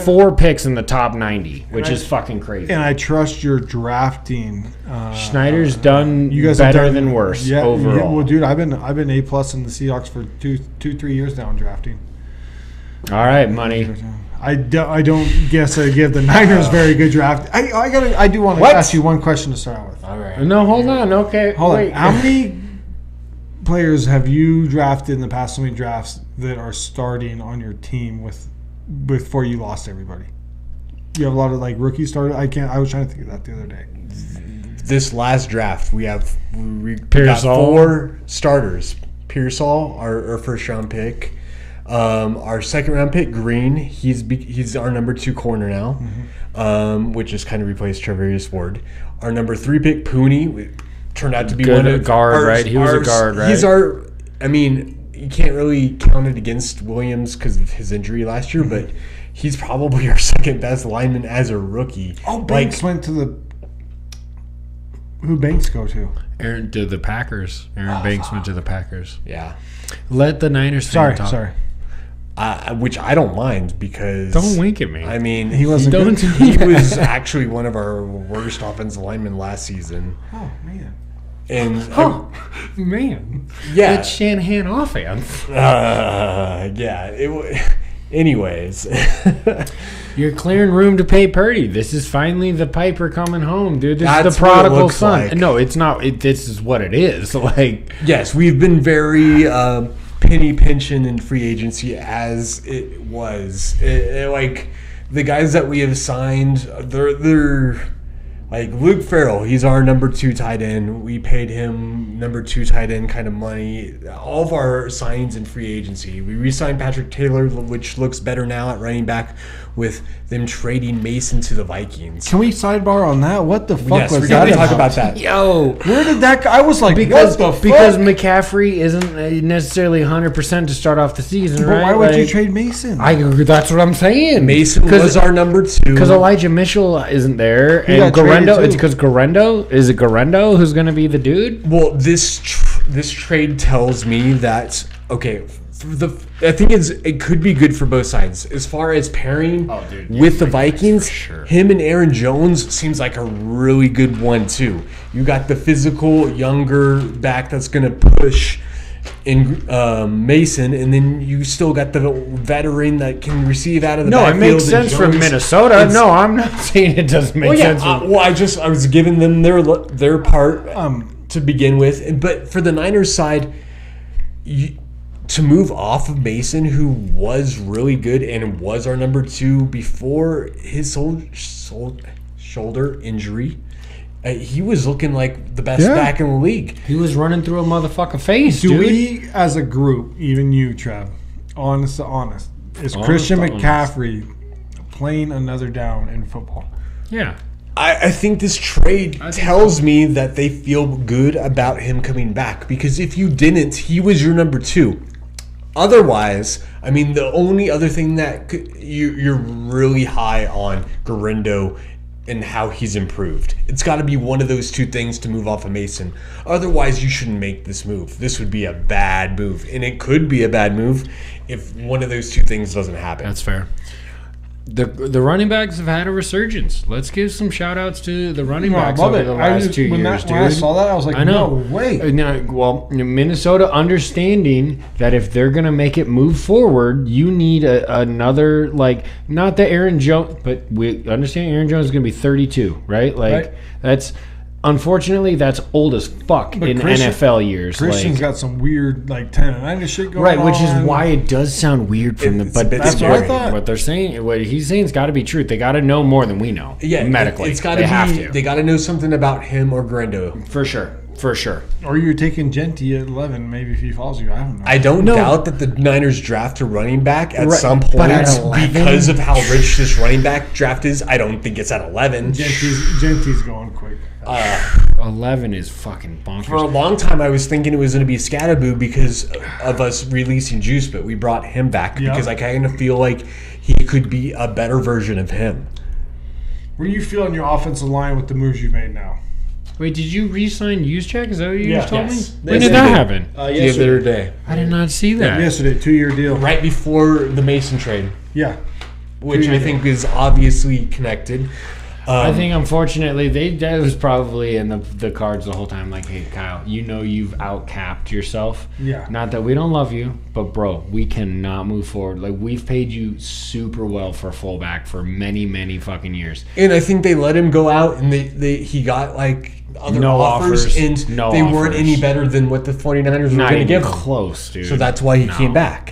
4 picks in the top 90, which is fucking crazy. And I trust your drafting. Schneider's done better than worse overall. Yeah, well, dude, I've been A+ in the Seahawks for 2-3 years now in drafting. All right, money. I don't guess I give the Niners very good draft. I do want to ask you one question to start with. All right. No, hold on. Okay, wait. How many players have you drafted in the past so many drafts that are starting on your team before you lost everybody? You have a lot of rookie starters. I was trying to think of that the other day. This last draft, we got 4 starters. Pearsall, our first round pick. Our second round pick, Green. He's our number 2 corner now, which just kind of replaced Treverius Ward. Our number 3 pick, Pooney, turned out to be one of guard, right? He was a guard, right? He's you can't really count it against Williams because of his injury last year, but he's probably our second best lineman as a rookie. Oh, Banks went to the. Who Banks go to? Aaron to the Packers. Banks went to the Packers. Yeah. Let the Niners. Sorry. Which I don't mind because don't wink at me. I mean, he wasn't good. He was actually one of our worst offensive linemen last season. Oh man. And man, yeah, it's Shanahan offense. Anyways, you're clearing room to pay Purdy. This is finally the Piper coming home, dude. This is the what prodigal son. Like. No, it's not. This is what it is. Yes, we've been very penny pinching in free agency as it was. The guys that we have signed, they're like Luke Farrell. He's our number 2 tight end. We paid him number 2 tight end kind of money. All of our signs in free agency. We re-signed Patrick Taylor, which looks better now at running back with them trading Mason to the Vikings. Can we sidebar on that? What the fuck was we that? Yes, we got to talk about that. Yo, where did that go? I was like, because what the fuck? Because McCaffrey isn't necessarily 100% to start off the season, but right? Why would you trade Mason? That's what I'm saying. Mason was our number 2. Because Elijah Mitchell isn't there. And Garendo, it's because Garendo, is it Garendo who's going to be the dude? Well, this trade tells me that, okay, I think it could be good for both sides. As far as pairing with the Vikings, him and Aaron Jones seems like a really good one too. You got the physical, younger back that's going to push in Mason, and then you still got the veteran that can receive out of the backfield. No, it makes sense for Minnesota. I'm not saying it doesn't make sense. I was giving them their part to begin with, but for the Niners side, to move off of Mason, who was really good and was our number 2 before his shoulder injury. He was looking like the best back in the league. He was running through a motherfucking face, dude. Do we, as a group, even you, Trev, honest, is Christian McCaffrey playing another down in football? Yeah. I think this trade tells me that they feel good about him coming back, because if you didn't, he was your number 2. Otherwise, I mean, the only other thing that you're really high on Garendo and how he's improved. It's got to be one of those 2 things to move off of Mason. Otherwise, you shouldn't make this move. This would be a bad move, and it could be a bad move if one of those 2 things doesn't happen. That's fair. The running backs have had a resurgence. Let's give some shout outs to the running backs over the last 2 years, dude. When I saw that, I was like, no way. Well, Minnesota understanding that if they're going to make it move forward, you need another, not the Aaron Jones, but we understand Aaron Jones is going to be 32, right? That's unfortunately, that's old as fuck in NFL years. Christian's got some weird tendonitis shit going on. Right, which is why it does sound weird from them. But that's what I thought. What they're saying, what he's saying, has got to be truth. They got to know more than we know. Yeah, medically, it's got to be. Have to. They got to know something about him or Grando for sure. For sure. Or you're taking Genty at 11, maybe if he follows you. I don't know. I don't doubt that the Niners draft a running back at some point because of how rich this running back draft is. I don't think it's at 11. Genty's going quick. 11 is fucking bonkers. For a long time, I was thinking it was going to be Scatterboo because of us releasing Juice, but we brought him back because I kind of feel like he could be a better version of him. Where do you feel on your offensive line with the moves you've made now? Wait, did you re-sign Juszczyk? Is that what you just told me? When did that happen? The other day. I did not see that. Yesterday, 2-year deal. Right before the Mason trade. Yeah. Which I think is obviously connected. I think, unfortunately, that was probably in the cards the whole time. Like, hey, Kyle, you've out-capped yourself. Yeah. Not that we don't love you, but, bro, we cannot move forward. Like, we've paid you super well for a fullback for many, many fucking years. And I think they let him go out, and he got, other offers, and they weren't any better than what the 49ers were going to give him. Close, dude. So that's why he came back.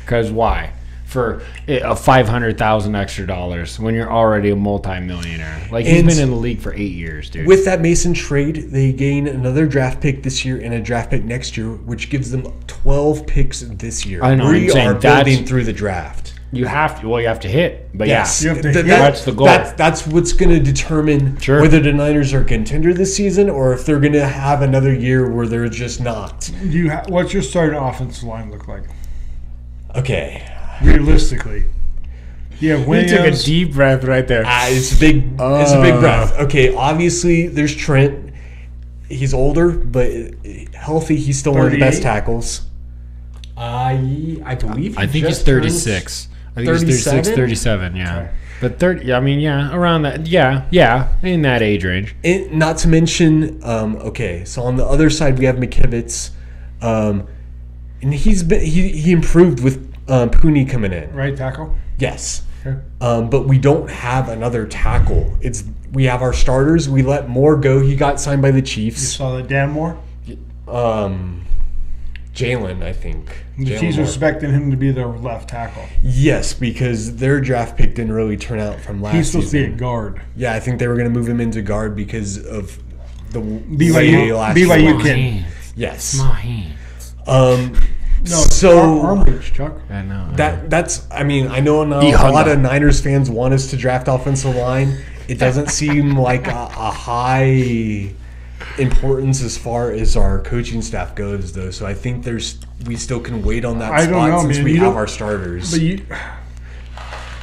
Because why? For a $500,000 extra dollars when you're already a multi-millionaire. Like, he's been in the league for 8 years, dude. With that Mason trade, they gain another draft pick this year and a draft pick next year, which gives them 12 picks this year. I know. We are building through the draft. You have to hit. But yes, you have to hit. That's the goal. That's what's going to determine whether the Niners are a contender this season or if they're going to have another year where they're just not. What's your starting offensive line look like? Okay. Realistically. Yeah, Williams. You took a deep breath right there. It's a big breath. Okay, obviously there's Trent. He's older, but healthy. He's still 38. One of the best tackles. I believe. I think he's 36. I think 37? He's 36, 37. Yeah, okay. But 30. I mean, yeah, around that. Yeah, in that age range. Not to mention, so on the other side we have McKivitz, and he improved with Pooney coming in. Right tackle. Yes. Okay. But we don't have another tackle. We have our starters. We let Moore go. He got signed by the Chiefs. You saw that Dan Moore? Jalen, I think. The Chiefs are expecting him to be their left tackle. Yes, because their draft pick didn't really turn out from last season. He's supposed to be a guard. Yeah, I think they were going to move him into guard because of the BYU kid. Yes. Small hands. No, so arm reach, Chuck. I know. That's. I mean, I know a lot of Niners fans want us to draft offensive line. It doesn't seem like a high importance as far as our coaching staff goes, though. So I think we still can wait on that spot since we have our starters. But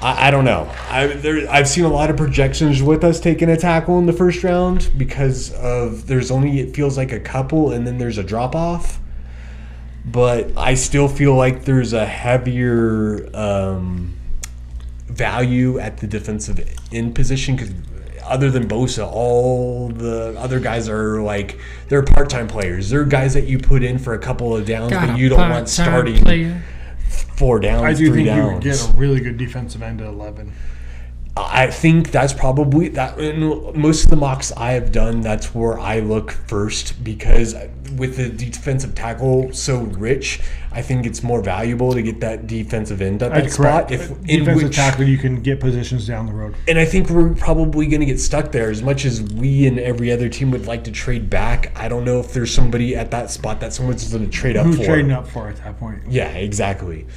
I don't know. I've seen a lot of projections with us taking a tackle in the first round because of there's only it feels like a couple and then there's a drop off. But I still feel like there's a heavier value at the defensive end position because other than Bosa, all the other guys are they're part-time players. They're guys that you put in for a couple of downs, but you don't want starting 4 downs, 3 downs. I do think you would get a really good defensive end at 11. I think that's probably that. In most of the mocks I have done, that's where I look first because with the defensive tackle so rich, I think it's more valuable to get that defensive end at that spot. Defensive tackle, you can get positions down the road. And I think we're probably going to get stuck there as much as we and every other team would like to trade back. I don't know if there's somebody at that spot that someone's going to trade up for. Who's trading up for at that point? Yeah, exactly.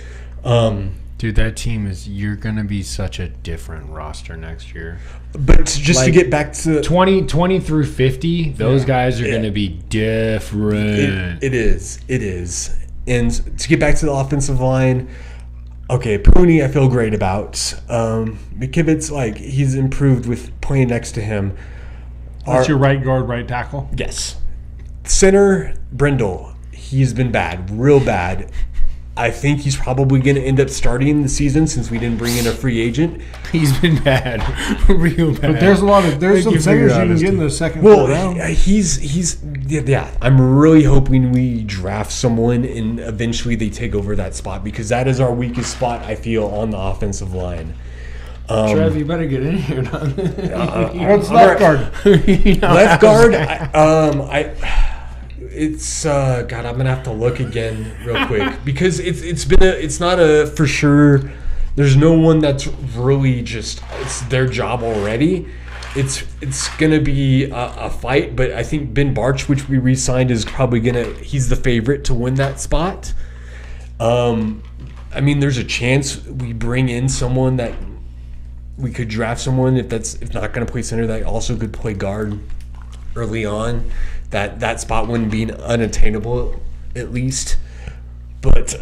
Dude, that team you're going to be such a different roster next year. But to get back to 20 through 50, those guys are going to be different. It is. And to get back to the offensive line, okay, Pooney I feel great about. McKivitz, he's improved with playing next to him. That's your right guard, right tackle? Yes. Center, Brindle, he's been bad, real bad. I think he's probably going to end up starting the season since we didn't bring in a free agent. He's been bad, real bad. But there's some centers you can get in the second round. Yeah. I'm really hoping we draft someone and eventually they take over that spot because that is our weakest spot. I feel on the offensive line. Trev, you better get in here. What's left guard? Left guard. It's God. I'm gonna have to look again real quick because it's not a for sure. There's no one that's really just it's their job already. It's gonna be a fight, but I think Ben Barch, which we re-signed, is probably he's the favorite to win that spot. I mean, there's a chance we bring in someone that we could draft someone if not going to play center that also could play guard early on. That spot wouldn't be unattainable at least, but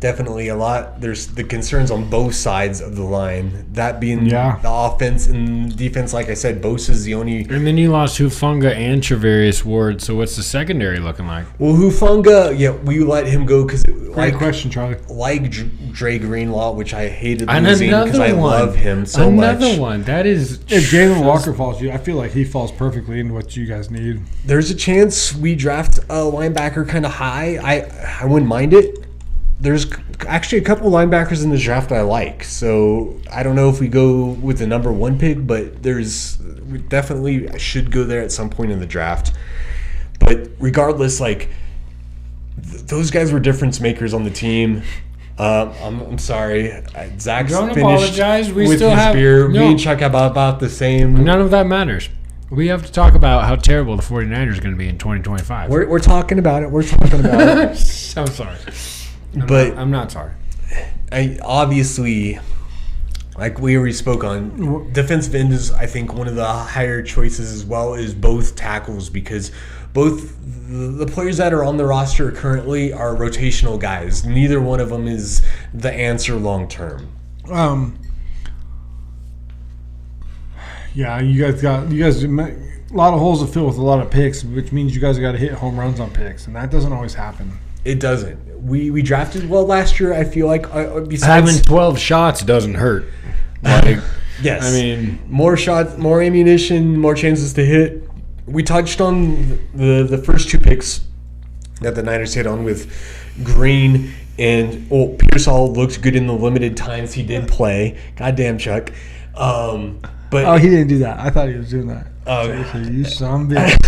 definitely a lot. There's the concerns on both sides of the line. That being the offense and defense. Like I said, Bosa's the only. And then you lost Hufanga and Travarius Ward. So what's the secondary looking like? Well, Hufanga, we let him go because Great question, Charlie. Like Dre Greenlaw, which I hated losing because I love him so much. Another one. That is. If Jalen Walker falls, I feel like he falls perfectly into what you guys need. There's a chance we draft a linebacker kind of high. I wouldn't mind it. There's actually a couple linebackers in the draft I like, so I don't know if we go with the number 1 pick, but we definitely should go there at some point in the draft. But regardless, those guys were difference makers on the team. I'm sorry, Zach's Don't finished apologize. We with still his have beer. Me and Chuck have about the same. None of that matters. We have to talk about how terrible the 49ers are going to be in 2025. We're talking about it. We're talking about it. I'm sorry. I'm not sorry. Obviously, like we already spoke on, defensive end is, I think, one of the higher choices as well as both tackles because both the players that are on the roster currently are rotational guys. Neither one of them is the answer long term. Yeah, you guys a lot of holes to fill with a lot of picks, which means you guys got to hit home runs on picks, and that doesn't always happen. It doesn't. We drafted well last year. I feel like besides having 12 shots doesn't hurt. Yes, I mean more shots, more ammunition, more chances to hit. We touched on the first 2 picks that the Niners hit on with Green and Pearsall looked good in the limited times he did play. Goddamn, Chuck. But he didn't do that. I thought he was doing that. You son of a bitch.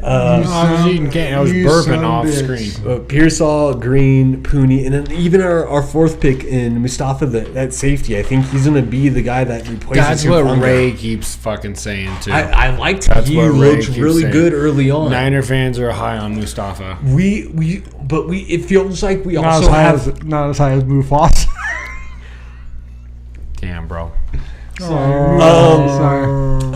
I was eating candy. I was burping off screen. Pearsall, Green, Pooney, and then even our 4th pick in Mustafa, that safety. I think he's going to be the guy that replaces. That's what Ray keeps fucking saying too. I liked he looked really good early on. Niner fans are high on Mustafa. It feels like we not also have not as high as Mufasa. Damn, bro. Sorry.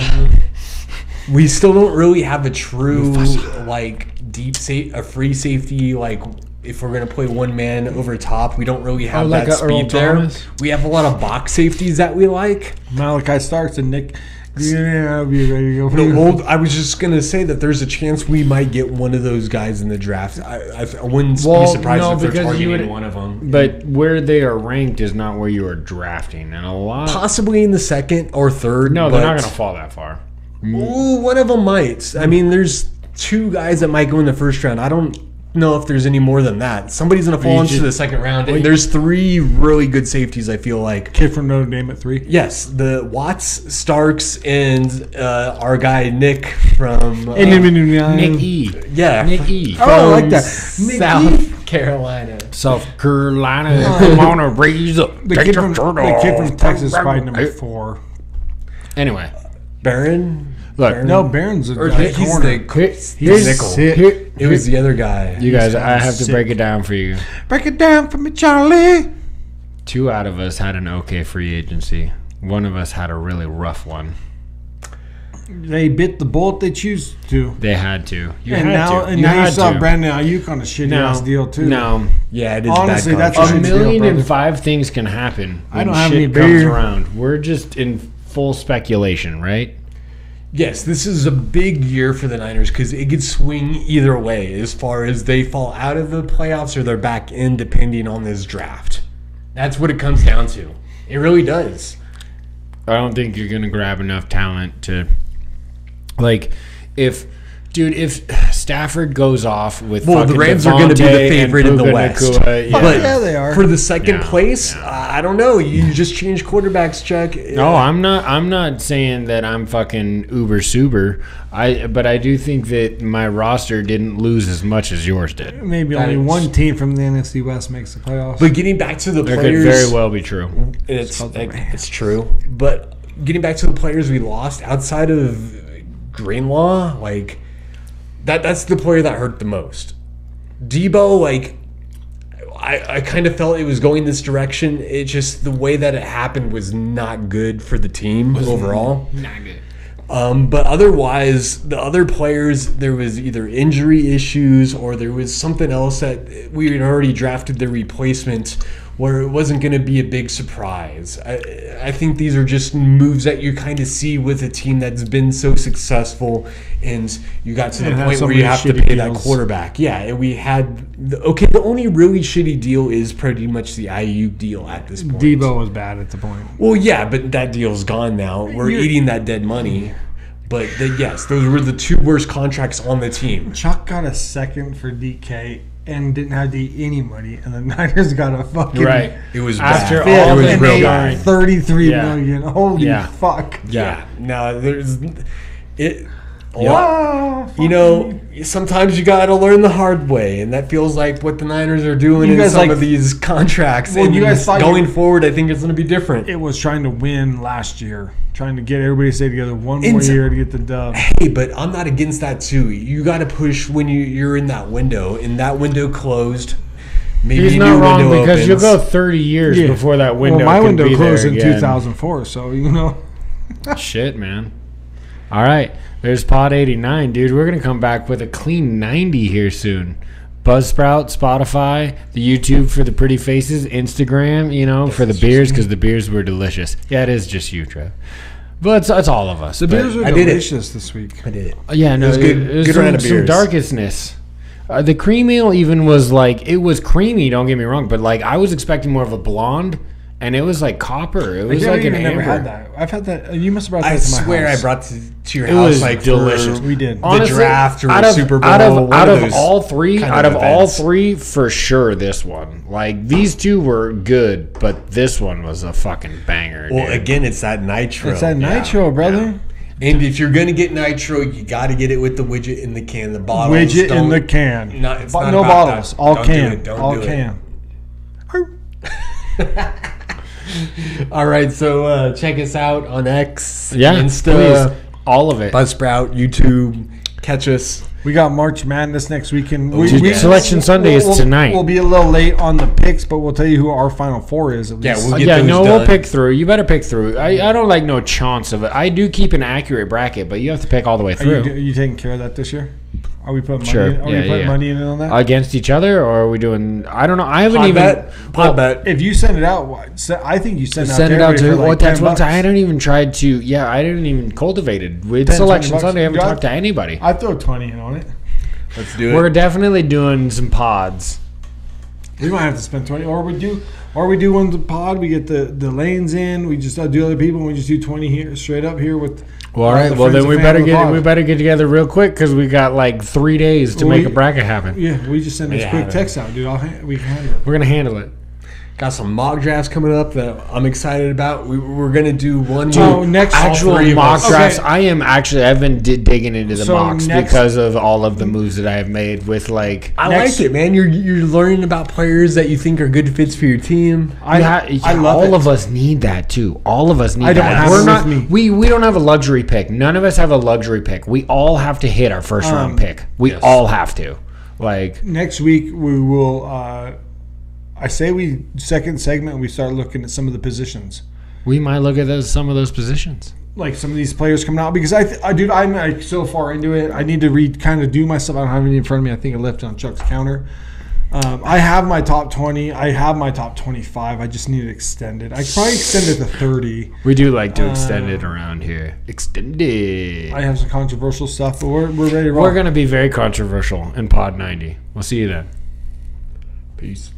We still don't really have a true a free safety. Like if we're gonna play one man over top, we don't really have that speed there. Thomas. We have a lot of box safeties that we like. Malachi Starks and Nick. Yeah, I'll be ready to go. I was just gonna say that there's a chance we might get one of those guys in the draft. I wouldn't be surprised if they're targeting one of them. But where they are ranked is not where you are drafting, and a lot possibly in the 2nd or 3rd. No, they're not gonna fall that far. Ooh, one of them might. I mean, there's 2 guys that might go in the 1st round. I don't know if there's any more than that. Somebody's going to fall into the 2nd round. And there's 3 really good safeties, I feel like. Kid from Notre Dame at 3? Yes. The Watts, Starks, and our guy Nick from... Nick E. Yeah. Nick E. I like that. South Carolina. South Carolina. Come on, a raise up. The kid from Texas by number 4. Anyway. Barron? Look, no, Barron's a he's nickel. It was the other guy. You guys, I have to break it down for you. Break it down for me, Charlie. 2 out of us had an okay free agency. 1 of us had a really rough one. They bit the bullet they choose to. They had to. Now you saw Brandon Ayuk on a shitty ass deal too. No. Yeah, it is honestly, bad. That's a million and 5 things can happen when I don't have shit any comes beer. around. We're just in full speculation, right? Yes, this is a big year for the Niners because it could swing either way as far as they fall out of the playoffs or they're back in depending on this draft. That's what it comes down to. It really does. I don't think you're going to grab enough talent to... Like, if Dude, if Stafford goes off with the Rams are going to be the favorite in the West. But yeah, they are. For the second place, I don't know. You just change quarterbacks, Chuck. No, I'm not saying that I'm fucking uber super. But I do think that my roster didn't lose as much as yours did. Maybe only one team from the NFC West makes the playoffs. But getting back to the players, could very well be true. It's true. But getting back to the players we lost outside of Greenlaw, like. That's the player that hurt the most. Debo, like, I kind of felt it was going this direction. It just, the way that it happened was not good for the team overall. Not good. But otherwise, the other players, there was either injury issues or there was something else that we had already drafted their replacement where it wasn't going to be a big surprise. I think these are just moves that you kind of see with a team that's been so successful, and you got to the point where you have to pay that quarterback. Yeah, and we had the only really shitty deal is pretty much the IU deal at this point. Debo was bad at the point. Well, yeah, but that deal's gone now. We're eating that dead money. But yes, those were the two worst contracts on the team. Chuck got a second for DK and didn't have to eat any money, and the Niners got a fucking It was after bad. all it was real bad. $33 million. Holy fuck! Yeah. Now there's it. Wow. You know, sometimes you got to learn the hard way, and that feels like what the Niners are doing in some of these contracts. Well, and you guys thought going forward, I think it's going to be different. It was trying to win last year, trying to get everybody to stay together one more year to get the dub. Hey, but I'm not against that too. You got to push when you're in that window, and that window closed. Maybe he's not wrong because you'll go 30 years before that window. Well, my can window be closed there in again. 2004, so you know. Shit, man. All right, there's Pod 89, dude. We're gonna come back with a clean 90 here soon. Buzzsprout, Spotify, the YouTube for the pretty faces, Instagram, you know, for the beers because the beers were delicious. Yeah, it is just you, Trev. But it's all of us. The beers were delicious this week. I did it. Yeah, no, it was good. It was good round of some beers. darkestness. The cream ale even was like, it was creamy, don't get me wrong, but like I was expecting more of a blonde, and it was like copper. It was like an amber. Never had that. I've had that. You must have brought that to my house. I swear I brought to your it house was like delicious. We did. Honestly, the draft or Super Bowl. Out of all three, events. for sure, this one. Like these two were good, but this one was a fucking banger. Well, dude. again, it's that nitro. It's that nitro, brother. Yeah. And if you're gonna get nitro, you got to get it with the widget in the can. The bottles. Widget in the can. No bottles. All can. All can. All right, so check us out on X, Insta, please. All of it. Buzzsprout, YouTube. Catch us. We got March Madness next weekend. Selection Sunday is tonight. We'll be a little late on the picks, but we'll tell you who our Final Four is at least. Yeah, we'll get those done. We'll pick through. You better pick through. I don't like no chance of it. I do keep an accurate bracket, but you have to pick all the way through. Are you taking care of that this year? Are we putting money? Sure. Are we putting money in on that against each other, or are we doing? I don't know. I haven't Pod bet. If you send it out, I think you send it out to. Like that's what I hadn't even tried to. Yeah, I didn't even cultivate it with Selection Sunday. I haven't talked to anybody. I throw 20 in on it. Let's do it. We're definitely doing some pods. We might have to spend 20, or we do one the pod. We get the lanes in. We just do other people. And we just do 20 here, straight up here with. Well, all right. Well, then we better get together real quick because we got like 3 days to make a bracket happen. Yeah, we just send this quick text out, dude. We can handle it. We're gonna handle it. Got some mock drafts coming up that I'm excited about. We're gonna do one next actual mock drafts. Okay. I've been digging into the mocks because of all of the moves that I have made with like. I like it, man. You're learning about players that you think are good fits for your team. I love all of us need that too. All of us need that. We don't have a luxury pick. None of us have a luxury pick. We all have to hit our first round pick. We all have to. Like next week we will. I say second segment we start looking at some of the positions. We might look at some of those positions. Like some of these players coming out because I'm like so far into it. I need to kind of do my stuff. I don't have any in front of me. I think I left it on Chuck's counter. I have my top 20. I have my top 25. I just need to extend it. I could probably extend it to 30. We do like to extend it around here. Extend it. I have some controversial stuff, but we're ready to roll. We're going to be very controversial in Pod 90. We'll see you then. Peace.